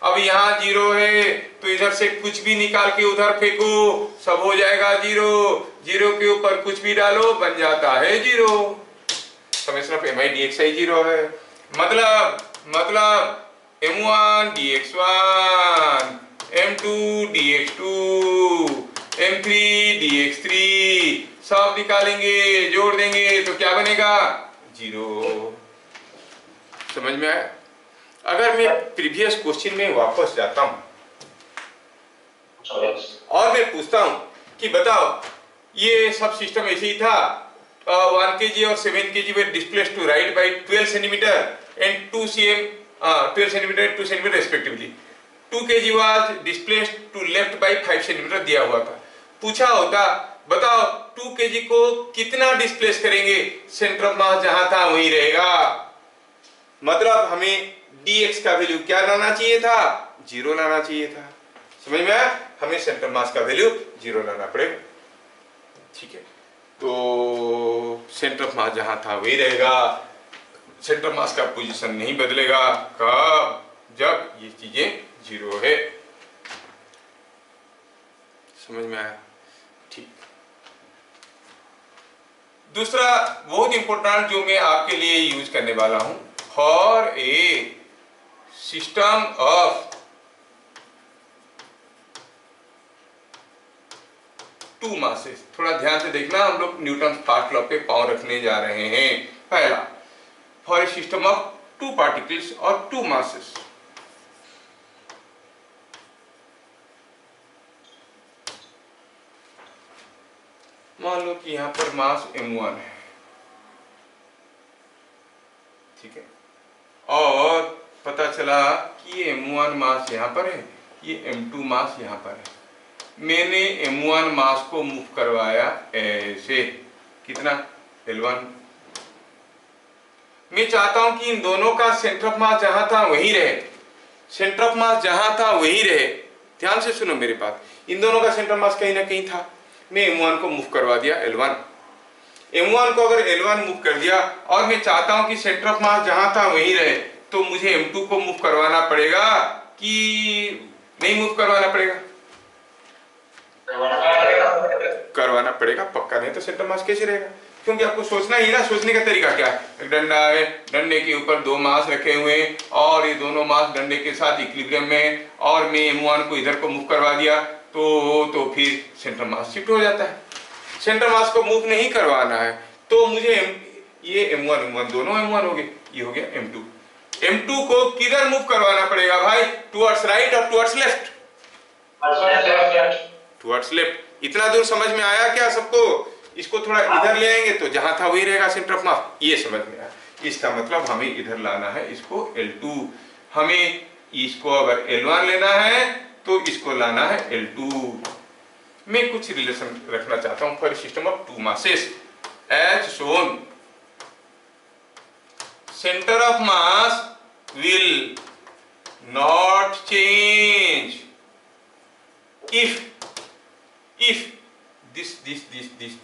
अब यहाँ 0 है तो इधर से कुछ भी निकाल के उधर फेंको, सब हो जाएगा 0। 0 के ऊपर कुछ भी डालो, बन जाता है 0। समेशन ऑफ mi dxi 0 है। मतलब m1 dx1, m2 dx2, m3 dx3, सब निकालेंगे, जोड़ देंगे तो क्या बनेगा, 0। समझ में आया? अगर मैं प्रीवियस क्वेश्चन में वापस जाता हूं और मैं पूछता हूं कि बताओ, ये सब सिस्टम ऐसे ही था, 1 kg और 7 kg were displaced to right by 12 cm and 2 cm and 2 cm respectively. 2 kg was displaced to left by 5 cm दिया हुआ था। पूछा होता, बताओ 2 kg को कितना डिस्प्लेस करेंगे, सेंटर ऑफ मास जहां था वहीं रहेगा। मतलब हमें dx का वैल्यू क्या लाना चाहिए था, 0 लाना चाहिए था। समझ में आया? हमें सेंटर मास का वैल्यू 0 लाना पड़ेगा, ठीक है। तो सेंटर ऑफ मास जहां था वही रहेगा, सेंटर मास का पोजीशन नहीं बदलेगा। कब? जब ये चीजें 0 है। समझ में आया? ठीक। दूसरा बहुत इंपॉर्टेंट जो मैं आपके लिए यूज करने वाला हूं, for a system of two masses. थोड़ा ध्यान से देखना, हम लोग न्यूटन फर्स्ट लॉ पे पांव रखने जा रहे हैं। पहला, for a system of two particles और टू मासेस, मान लो कि यहां पर मास m1 है, ठीक है, और पता चला कि ये m1 मास यहां पर है, ये m2 मास यहां पर है। मैंने m1 मास को मूव करवाया ऐसे, कितना, L1। मैं चाहता हूं कि इन दोनों का सेंटर ऑफ मास जहां था वहीं रहे, सेंटर ऑफ मास जहां था वहीं रहे। ध्यान से सुनो मेरी बात, इन दोनों का सेंटर ऑफ मास कहीं ना कहीं था। मैं m1 को मूव करवा दिया L1। m1 को अगर L1 मूव कर दिया और मैं चाहता हूं कि सेंटर ऑफ मास जहां था वहीं रहे, तो मुझे m2 को मूव करवाना पड़ेगा कि नहीं मूव करवाना पड़ेगा? करवाना पड़ेगा पक्का, नहीं तो सेंटर मास कैसे रहेगा? क्योंकि आपको सोचना ही ना, सोचने का तरीका क्या है। एक डंडा है, डंडे के ऊपर दो मास रखे हुए हैं और ये दोनों मास डंडे के साथ इक्विलिब्रियम में है, और मैं m1 को इधर को मूव करवा दिया तो फिर सेंटर मास शिफ्ट हो जाता है। सेंटर मास को मूव नहीं करवाना है तो मुझे ये m1 दोनों m1 हो गए, ये हो गया m2। m2 को किधर मूव करवाना पड़ेगा भाई? टुवर्ड्स राइट और टुवर्ड्स लेफ्ट? Towards left. इतना दूर समझ में आया क्या सबको? इसको थोड़ा इधर ले आएंगे तो जहां था वही रहेगा सेंटर ऑफ मास, ये समझ में आया। इसका मतलब हमें इधर लाना है इसको L2, हमें इसको अगर L1 लेना है तो इसको लाना है L2। मैं कुछ रिलेशन रखना चाहता हूं for system of two masses as shown. Centre of mass will not change if this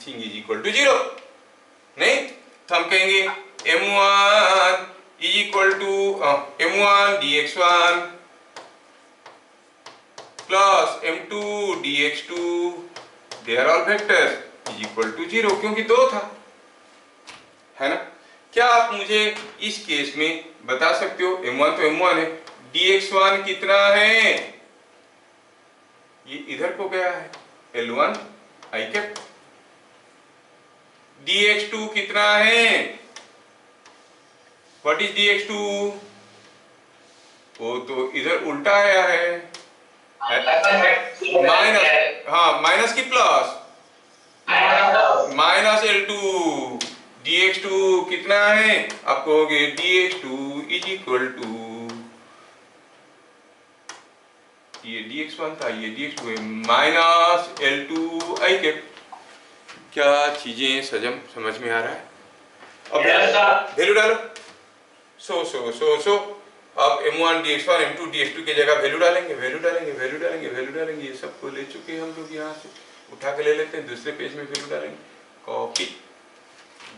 thing is equal to 0। नहीं तो हम कहेंगे m1 is equal to m1 dx1 plus m2 dx2, they are all vectors, is equal to 0, क्योंकि दो था, है ना? क्या आप मुझे इस केस में बता सकते हो? m1 तो m1 है, dx1 कितना है? ये इधर को गया है L1 I कैप। dx2 कितना है? What is dx2? वो तो इधर उल्टा आया है, माइनस, हाँ माइनस की प्लस, माइनस L2। dx2 कितना है? आप कहोगे dx2 इज इक्वल टू, ये dx1 था, ये dx2 है, माइनस L2 I कैप। क्या चीजें सजम समझ में आ रहा है? अब वैल्यू डालो। सो अब m1 dx1 m2 dx2 की जगह वैल्यू डालेंगे, ये सबको ले चुके हैं हम लोग, यहाँ से उठा के ले लेते हैं, दूसरे पेज में वैल्यू डालेंगे, copy,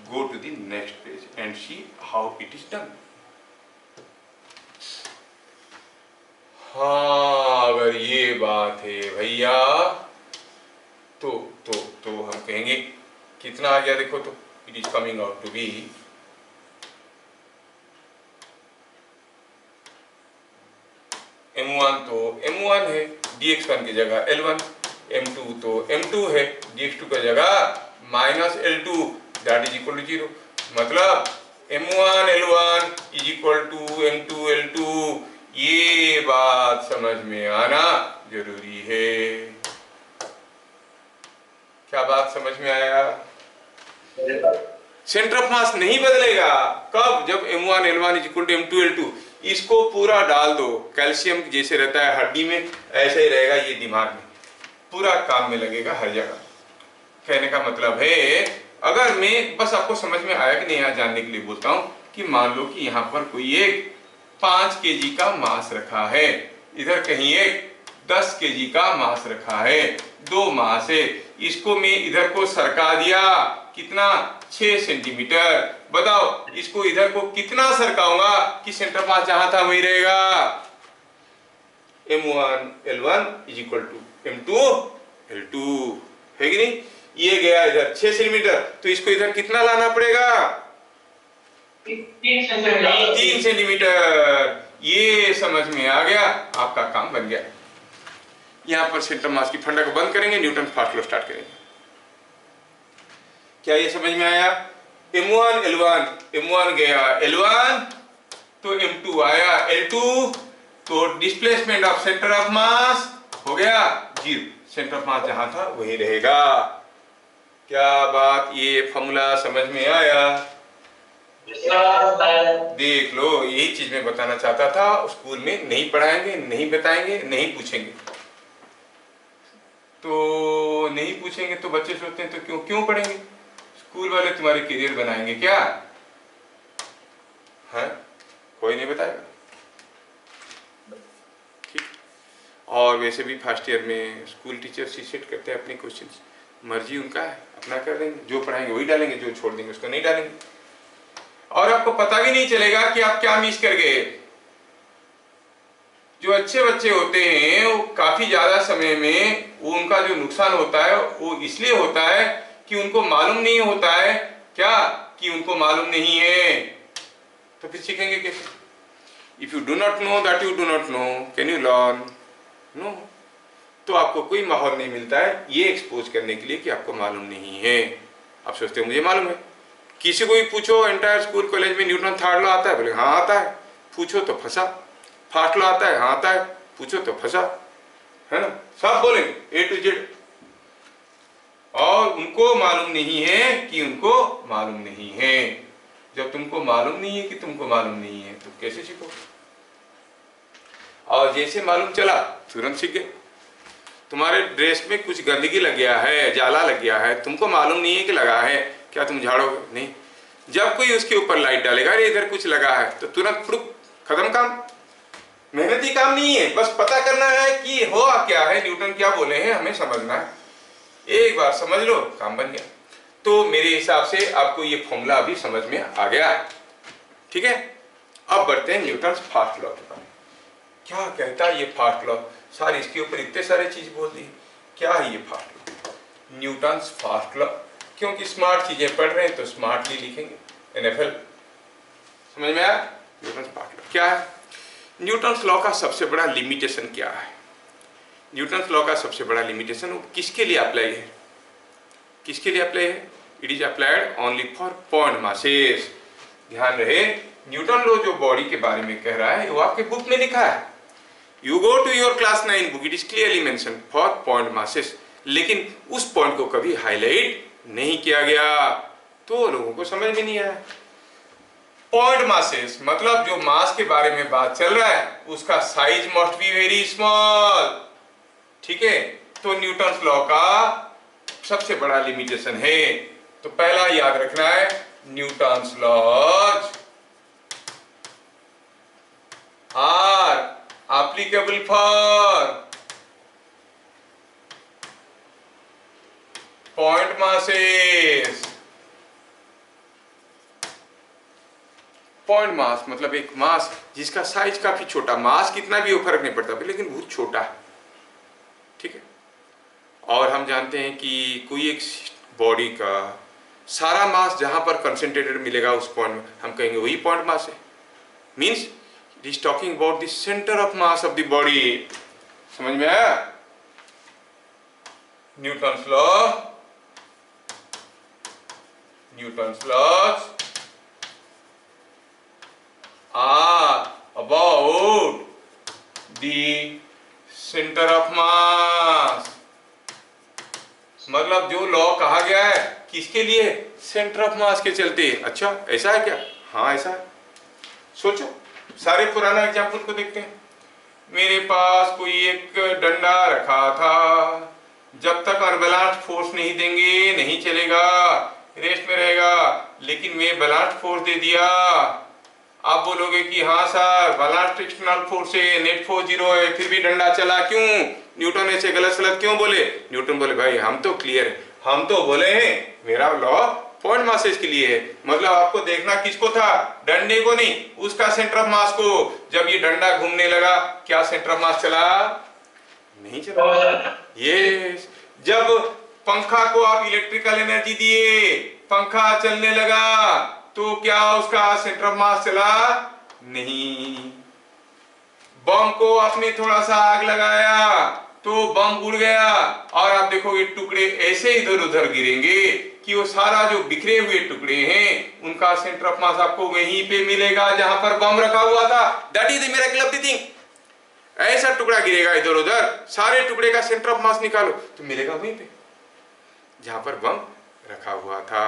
go to the next page and see how it is done. हाँ, अगर ये बात है भैया तो हम कहेंगे कितना आ गया देखो, तो it is coming out to be m1 तो m1 है, dx1 की जगह L1, m2 तो m2 है, dx2 की जगह minus L2, that is equal to 0। मतलब m1 L1 is equal to m2 L2। ये बात समझ में आना जरूरी है। क्या बात समझ में आया? सेंटर ऑफ मास नहीं बदलेगा। कब? जब m1 L1 is equal to m2 L2। इसको पूरा डाल दो, कैल्शियम जैसे रहता है हड्डी में, ऐसे ही रहेगा ये दिमाग में, पूरा काम में लगेगा हर जगह। कहने का मतलब है, अगर मैं बस आपको समझ में आया कि नहीं आया जानने के लिए बोलता हूं कि मान लो कि यहाँ पर कोई एक 5 केजी का मास रखा है, इधर कहीं एक 10 केजी का मास रखा है, दो मास है, इसको मैं इधर को सरका दिया, कितना? 6 सेंटीमीटर। बताओ इसको इधर को कितना सरकाऊंगा कि सेंटर मास जहां था वही रहेगा? m1 L1 is equal to m2 L2, है कि नहीं? ये गया इधर 6 सेंटीमीटर, तो इसको इधर कितना लाना पड़ेगा? 3 सेंटीमीटर। ये समझ में आ गया, आपका काम बन गया। यहां पर सेंटर मास की फंडा को बंद करेंगे, न्यूटन फास्ट लॉ स्टार्ट करेंगे। क्या ये समझ में आया? M1 L1, M1 गया L1 तो M2 आया L2, तो डिस्प्लेसमेंट ऑफ सेंटर ऑफ मास हो गया 0। सेंटर ऑफ मास जहां था वही रहेगा। क्या बात, ये फॉर्मूला समझ में आया? देख लो, यही चीज मैं बताना चाहता था। स्कूल में नहीं पढ़ाएंगे, नहीं बताएंगे, नहीं पूछेंगे। तो नहीं पूछेंगे तो बच्चे सोचते हैं तो क्यों पढ़ेंगे? स्कूल वाले तुम्हारे करियर बनाएंगे क्या? है कोई नहीं बताएगा। ठीक। और वैसे भी फर्स्ट ईयर में स्कूल टीचर्स ही सेट करते हैं अपने क्वेश्चंस, मर्जी उनका है, अपना कर देंगे। जो पढ़ाएंगे वही डालेंगे, जो छोड़ देंगे उसको नहीं डालेंगे। और आपको पता भी नहीं चलेगा कि आप क्या मिस कर गए। जो अच्छे बच्चे होते हैं वो काफी ज्यादा समय में वो उनका जो नुकसान होता है वो इसलिए होता है कि उनको मालूम नहीं होता है क्या कि उनको मालूम नहीं है। तो फिर सीखेंगे कैसे? If you do not know that you do not know, can you learn? No. तो आपको कोई माहौल नहीं मिलता है ये एक्सपोज करने के लिए कि आपको मालूम नहीं है। आप सोचते हो मुझे मालूम है। किसी को भी पूछो एंटायर स्कूल कॉलेज में न्यूटन थर्ड लॉ आता है, बोले हाँ आता है। पूछो तो फंसा। फास्ट लॉ आता है, हाँ आता है। पूछो तो फंसा, है ना? सब बोलेंगे A to Z। और उनको मालूम नहीं है कि उनको मालूम नहीं है। जब तुमको मालूम नहीं है कि तुमको मालूम नहीं है तो कैसे सीखो? और जैसे मालूम चला तुरंत सीख गए। तुम्हारे ड्रेस में कुछ गंदगी लग गया है, जाला लग गया है, तुमको मालूम नहीं है कि लगा है, क्या तुम झाड़ोगे? नहीं। जब कोई उसके ऊपर लाइट डालेगा, अरे इधर कुछ लगा है, तो तुरंत फुड़ुक खत्म काम। मेहनती काम नहीं है, बस पता करना है कि हुआ क्या है, न्यूटन क्या बोले हैं, हमें समझना है। एक बार समझ लो काम बन गया। तो मेरे हिसाब से आपको ये फॉर्मूला अभी समझ में आ गया, ठीक है? अब बढ़ते हैं न्यूटन फास्ट लॉ के बारे में। क्या कहता है ये फास्ट लॉ? सारे इसके ऊपर इतने सारे चीज बोल दी। क्या है ये fast law? Newton fast law. क्योंकि स्मार्ट चीजें पढ़ रहे हैं तो स्मार्टली लिखेंगे। NFL समझ में आया? न्यूटन फास्ट लॉ क्या है? न्यूटन लॉ का सबसे बड़ा लिमिटेशन क्या है? न्यूटन लॉ का सबसे बड़ा लिमिटेशन वो किसके लिए अप्लाई है? किसके लिए अप्लाई है? It is applied only for point masses. ध्यान रहे, न्यूटन लॉ जो बॉडी के बारे में कह रहा है वो आपके बुक में लिखा है। You go to your class 9 book, it is clearly mention for point masses. लेकिन उस पॉइंट को कभी हाईलाइट नहीं किया गया, तो लोगों को समझ में नहीं आया। पॉइंट मासेस मतलब जो मास के बारे में बात चल रहा है उसका size must be very small, ठीक है? तो न्यूटन लॉ का सबसे बड़ा लिमिटेशन है। तो पहला याद रखना है, Newton laws are applicable for point masses. Point mass मतलब एक मास जिसका साइज काफी छोटा, मास कितना भी हो फर्क नहीं पड़ता, लेकिन बहुत छोटा है, ठीक है? और हम जानते हैं कि कोई एक बॉडी का सारा मास जहां पर कंसेंट्रेटेड मिलेगा उस पॉइंट में हम कहेंगे वही पॉइंट मास है। Means it is talking about the centre of mass of the body. समझ में आया? Newton's laws are about the center of mass। मतलब जो लॉ कहा गया है किसके लिए? सेंटर ऑफ मास के चलते। अच्छा ऐसा है क्या? हाँ ऐसा है। सोचो, सारे पुराना एग्जाम्पल को देखते हैं। मेरे पास कोई एक डंडा रखा था, जब तक अनबैलेंस्ड फोर्स नहीं देंगे नहीं चलेगा, रेस्ट में रहेगा। लेकिन मैं बैलेंस्ड फोर्स दे दिया। आप बोलोगे कि हाँ सर बैलेंस्ड एक्सटर्नल फोर्स है, नेट फोर्स 0 है, फिर भी डंडा चला क्यों? न्यूटन ऐसे गलत क्यों बोले? न्यूटन बोले भाई हम तो क्लियर है, हम तो बोले हैं मेरा लॉ पॉइंट मासेस के लिए है। मतलब आपको देखना किसको था? डंडे को नहीं, उसका सेंटर ऑफ मास को। जब ये डंडा घूमने लगा क्या सेंटर ऑफ मास चला? नहीं चला। यस। जब पंखा को आप इलेक्ट्रिकल एनर्जी दिए, पंखा चलने लगा, तो क्या उसका सेंटर ऑफ मास चला? नहीं। बम को आपने थोड़ा सा आग लगाया तो बम उड़ गया और आप देखोगे टुकड़े ऐसे इधर उधर गिरेंगे कि वो सारा जो बिखरे हुए टुकड़े हैं उनका सेंटर ऑफ मास आपको वहीं पे मिलेगा जहां पर बम रखा हुआ था। That is the miracle of the thing. ऐसा टुकड़ा गिरेगा इधर उधर, सारे टुकड़े का सेंटर ऑफ मास निकालो तो मिलेगा वहीं पे जहां पर बम रखा हुआ था।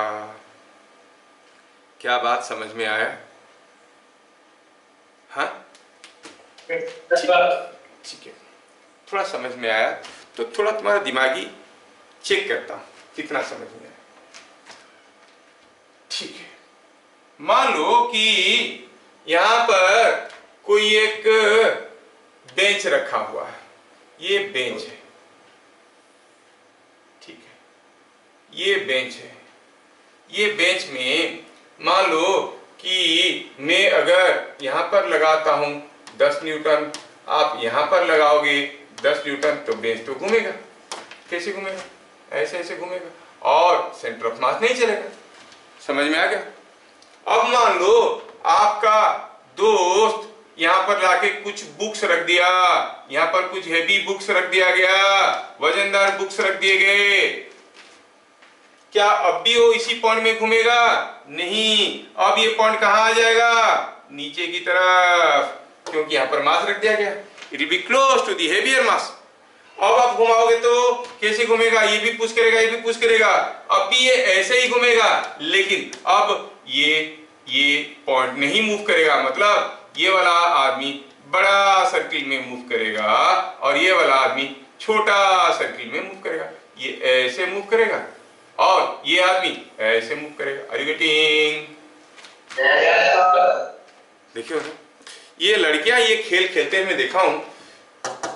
क्या बात समझ में आया? हाँ ठीक है, थोड़ा समझ में आया तो थोड़ा तुम्हारा दिमागी चेक करता हूं कितना समझ में आया। ठीक है, मान लो कि यहां पर कोई एक बेंच रखा हुआ है, ये बेंच है, ठीक है, ये बेंच है। ये बेंच में मान लो कि मैं अगर यहां पर लगाता हूं 10 न्यूटन, आप यहां पर लगाओगे 10 न्यूटन, तो बेंच तो घूमेगा। कैसे घूमेगा? ऐसे ऐसे घूमेगा और सेंटर ऑफ मास नहीं चलेगा। समझ में आ गया? अब मान लो आपका दोस्त यहां पर लाके कुछ बुक्स रख दिया, यहां पर कुछ हेवी बुक्स रख दिया गया, वजनदार बुक्स रख दिए गए, क्या अब भी वो इसी पॉइंट में घूमेगा? नहीं, अब ये पॉइंट कहां आ जाएगा? नीचे की तरफ, क्योंकि यहां पर मास रख दिया गया। It will be close to the heavier mass. अब आप घुमाओगे तो कैसे घूमेगा? ये भी पुश करेगा, ये भी पुश करेगा, अब भी ये ऐसे ही घूमेगा, लेकिन अब ये पॉइंट नहीं मूव करेगा। मतलब ये वाला आदमी बड़ा सर्किल में मूव करेगा और ये वाला आदमी छोटा सर्किल में मूव करेगा। ये ऐसे मूव करेगा और ये आदमी ऐसे मूव करेगा। Are you getting? देखियो ये लड़कियां ये खेल खेलते हैं, मैं देखा हूं।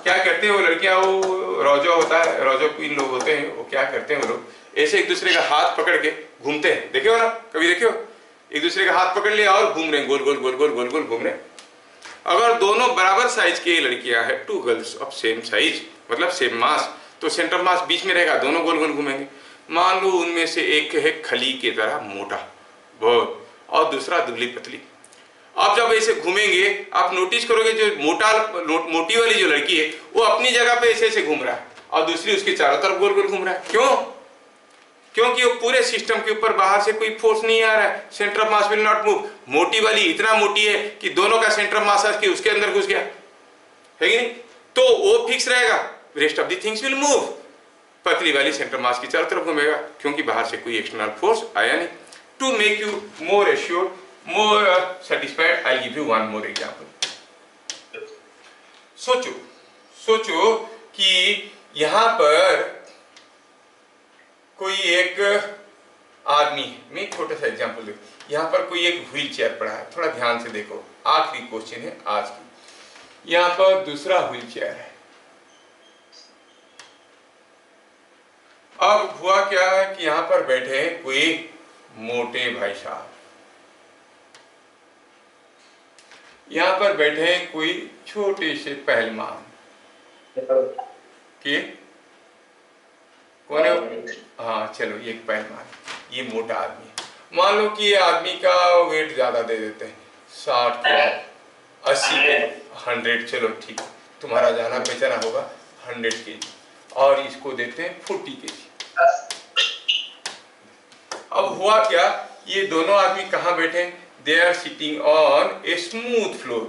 क्या करते हैं वो लड़कियां, वो रोजो होता है, रोजो क्वीन लोग होते हैं, वो क्या करते हैं वो लोग ऐसे एक दूसरे का हाथ पकड़ के घूमते हैं। देखे हो ना कभी? देखियो एक दूसरे का हाथ पकड़ लिया और घूम रहे हैं, गोल गोल गोल गोल गोल गोल घूम रहे हैं। अगर दोनों बराबर साइज के लड़कियां है, two girls of same size मतलब सेम मास, तो सेंटर मास बीच में रहेगा, दोनों गोल गोल घूमेंगे। मान लो उनमें से एक है खली की तरह मोटा बहुत और दूसरा दुबली पतली। अब जब ऐसे घूमेंगे आप नोटिस करोगे जो मोटी वाली जो लड़की है वो अपनी जगह पे ऐसे ऐसे घूम रहा है और दूसरी उसके चारों तरफ गोल गोल घूम रहा है। क्यों? क्योंकि वो पूरे सिस्टम के ऊपर बाहर से कोई फोर्स नहीं आ रहा है। Centre of mass will not move. मोटी वाली इतना मोटी है कि दोनों का सेंटर ऑफ मास के उसके अंदर घुस गया है कि नहीं, तो वो फिक्स रहेगा, rest of the things will move. पतली वाली सेंटर मास की चारों तरफ घूमेगा क्योंकि बाहर से कोई एक्सटर्नल फोर्स आया नहीं। To make you more assured, more satisfied, I'll give you one more example. सोचो कि यहां पर कोई एक आदमी है, मैं छोटा सा एग्जांपल देखो, यहां पर कोई एक व्हील चेयर पड़ा है, थोड़ा ध्यान से देखो, आखिरी क्वेश्चन है आज की। यहां पर दूसरा व्हील चेयर है। अब हुआ क्या है कि यहां पर बैठे हैं कोई मोटे भाई साहब, यहां पर बैठे हैं कोई छोटे से पहलवान के, कौन है? हाँ चलो, ये एक पहलवान, ये मोटा आदमी है। मान लो कि ये आदमी का वेट ज्यादा दे देते हैं, 60 किलो, 80 किलो, 100, चलो ठीक, तुम्हारा जाना पहचाना होगा 100 kg, और इसको देते हैं 40 kg। अब हुआ क्या, ये दोनों आदमी कहाँ बैठे हैं? They are sitting on a smooth floor।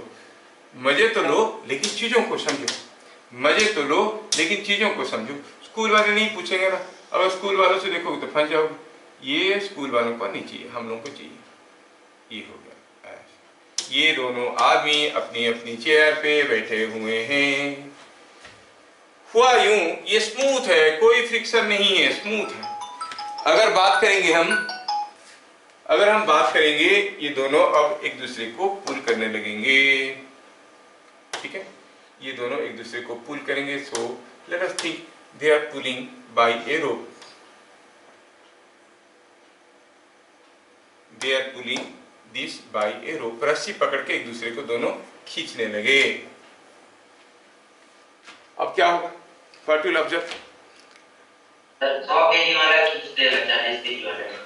मजे तो लो लेकिन चीजों को समझो, मजे तो लो लेकिन चीजों को समझो। स्कूल वाले नहीं पूछेंगे ना, अगर स्कूल वालों से देखोगे तो फंस जाओगे। ये स्कूल वालों को नहीं चाहिए, हम लोगों को चाहिए। ये हो गया, ये दोनों आदमी अपनी अपनी चेयर पे बैठे हुए हैं। हुआ यूं, ये स्मूथ है, कोई फ्रिक्शन नहीं है, स्मूथ है। अगर हम बात करेंगे ये दोनों अब एक दूसरे को पुल करने लगेंगे, ठीक है, ये दोनों एक दूसरे को पुल करेंगे। So let us think they are pulling by a rope, they are pulling this by a rope. रस्सी पकड़ के एक दूसरे को दोनों खींचने लगे। अब क्या होगा? What will observe?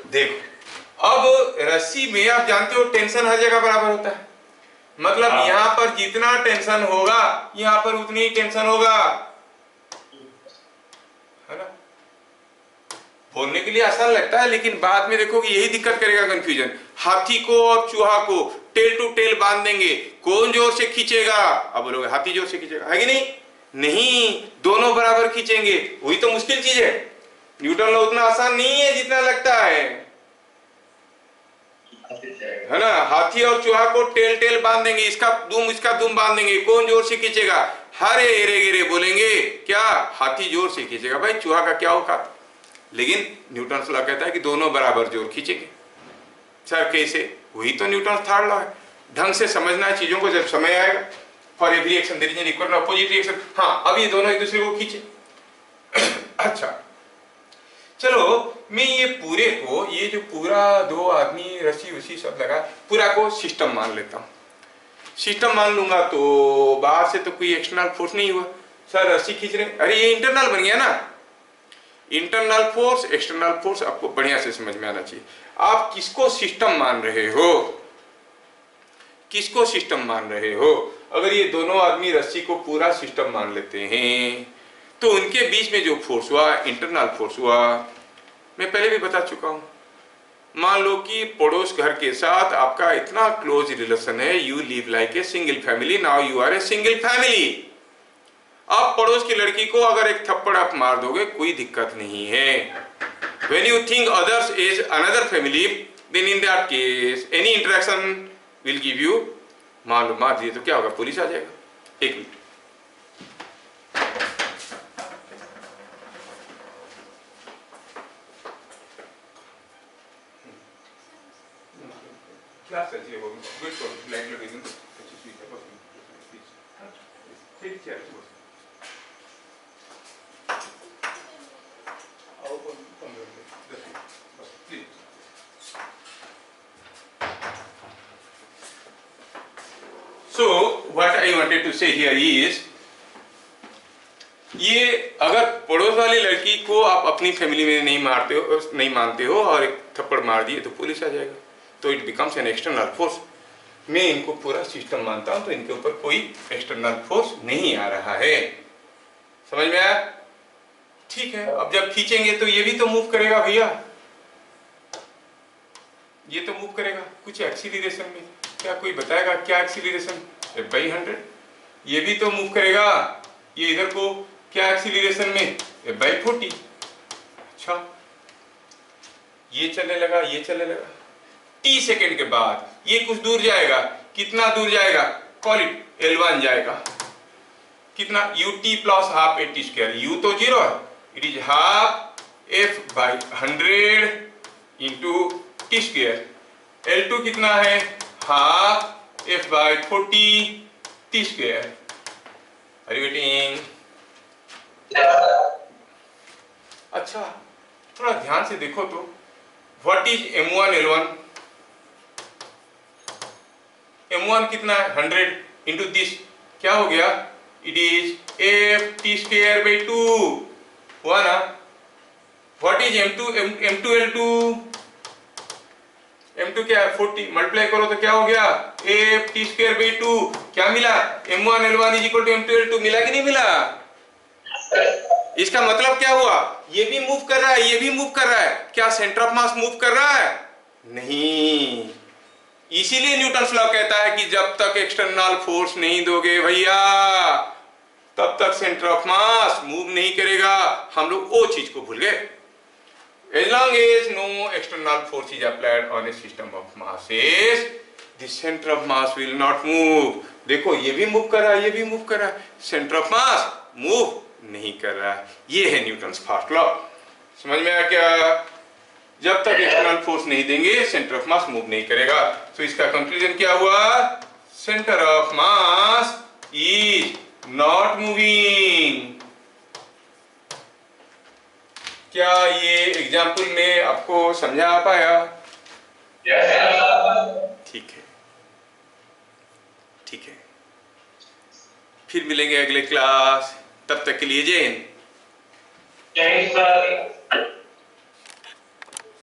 देखो, अब रस्सी में आप जानते हो टेंशन हर जगह बराबर होता है। मतलब हाँ। यहाँ पर जितना टेंशन होगा यहाँ पर उतनी ही टेंशन होगा, है ना। बोलने के लिए आसान लगता है लेकिन बाद में देखो कि यही दिक्कत करेगा, कंफ्यूजन। हाथी को और चूहा को टेल टू टेल बांध देंगे, कौन जोर से खींचेगा? अब बोलोगे हाथी जोर से खींचेगा, है कि नहीं? नहीं, दोनों बराबर खींचेंगे, वही तो मुश्किल चीज है। न्यूटन लॉ उतना आसान नहीं है जितना लगता है ना। हाथी और चूहा को टेल टेल बांध देंगे, इसका दुम बांध देंगे, कौन जोर से खींचेगा? हरे हेरे गिरे बोलेंगे क्या? हाथी जोर से खींचेगा, भाई चूहा का क्या होगा? लेकिन न्यूटन लॉ कहता है कि दोनों बराबर जोर खींचेंगे। सर कैसे? वही तो न्यूटन थर्ड लॉ है। ढंग से समझना है चीजों को, जब समय आएगा। For every action there is an equal and opposite reaction. हाँ, अब ये दोनों एक दूसरे को खींचे। अच्छा, चलो मैं ये पूरे को, ये जो पूरा दो आदमी रस्सी वसी सब लगा, पूरा को सिस्टम मान लेता हूँ। सिस्टम मान लूंगा तो बाहर से तो कोई एक्सटर्नल फोर्स नहीं हुआ। सर रस्सी खींच रहे, अरे ये इंटरनल बन गया ना। इंटरनल फोर्स एक्सटर्नल फोर्स आपको बढ़िया से समझ में आना चाहिए। आप किसको सिस्टम मान रहे हो? किसको सिस्टम मान रहे हो? अगर ये दोनों आदमी रस्सी को पूरा सिस्टम मान लेते हैं तो उनके बीच में जो फोर्स हुआ, इंटरनल फोर्स हुआ, मैं पहले भी बता चुका हूं। मान लो कि पड़ोस घर के साथ आपका इतना क्लोज रिलेशन है, you live like a single family, now you are a single family. आप पड़ोस की लड़की को अगर एक थप्पड़ आप मार दोगे कोई दिक्कत नहीं है। When you think others is another family, then in that case any interaction will give you, मान लो मार दिए तो क्या होगा? पुलिस आ जाएगा। एक मिनट, क्लास चल रही है, वो वेट करो, लाइट लगेगी तो 25 मिनट है, बस प्लीज ठीक है। आओ 15 मिनट 10 मिनट बस please. So what I wanted to say here is, ये अगर पड़ोस वाली लड़की को आप अपनी फैमिली में नहीं मानते हो और एक थप्पड़ मार दिए तो पुलिस आ जाएगा, तो it becomes an external force. मैं इनको पूरा सिस्टम मानता हूं तो इनके ऊपर कोई एक्सटर्नल फोर्स नहीं आ रहा है। समझ में आया? ठीक है, अब जब खींचेंगे तो ये भी तो मूव करेगा भैया, ये तो मूव करेगा कुछ एक्सीलरेशन में। क्या कोई बताएगा क्या एक्सीलरेशन? F/100। ये भी तो मूव करेगा, ये इधर को क्या एक्सीलरेशन में? F/40। अच्छा, ये चलने लगा, ये चलने लगा, t सेकेंड के बाद ये कुछ दूर जाएगा। कितना दूर जाएगा? कॉल इट L1 जाएगा। कितना? ut plus half at square. u तो 0 है, it is half F/100 into t square. L2 कितना है? Half F/40 t square. Are you getting? अच्छा, थोड़ा ध्यान से देखो तो, what is M1 L1? M1 कितना है? 100 इंटू दिस, क्या हो गया? इट इज F(t²/2) हुआ ना। What is M2 L2? M2 क्या है? 40, मल्टीप्लाई करो तो क्या हो गया? F(t²/2). क्या मिला? M1 L1 is equal to M2 L2। मिला कि नहीं मिला? इसका मतलब क्या हुआ? ये भी मूव कर रहा है, ये भी मूव कर रहा है। क्या सेंटर ऑफ मास मूव कर रहा है? नहीं। इसीलिए न्यूटन लॉ कहता है कि जब तक एक्सटर्नल फोर्स नहीं दोगे भैया तब तक सेंटर ऑफ मास मूव नहीं करेगा। हम लोग वो चीज को भूल गए। As long as no external force is applied on a system of masses, the center of mass will not move. देखो ये भी मूव कर रहा है, ये भी मूव कर रहा है, सेंटर ऑफ मास मूव नहीं कर रहा है। ये है न्यूटन्स फर्स्ट लॉ। समझ में आया क्या? जब तक एक्सटर्नल फोर्स नहीं देंगे सेंटर ऑफ मास मूव नहीं करेगा। तो इसका कंक्लूजन क्या हुआ? Centre of mass is not moving. क्या ये एग्जाम्पल में आपको समझा आ पाया? ठीक है, ठीक है, फिर मिलेंगे अगले क्लास। तब तक के लिए जय हिंद। जय हिंद सर।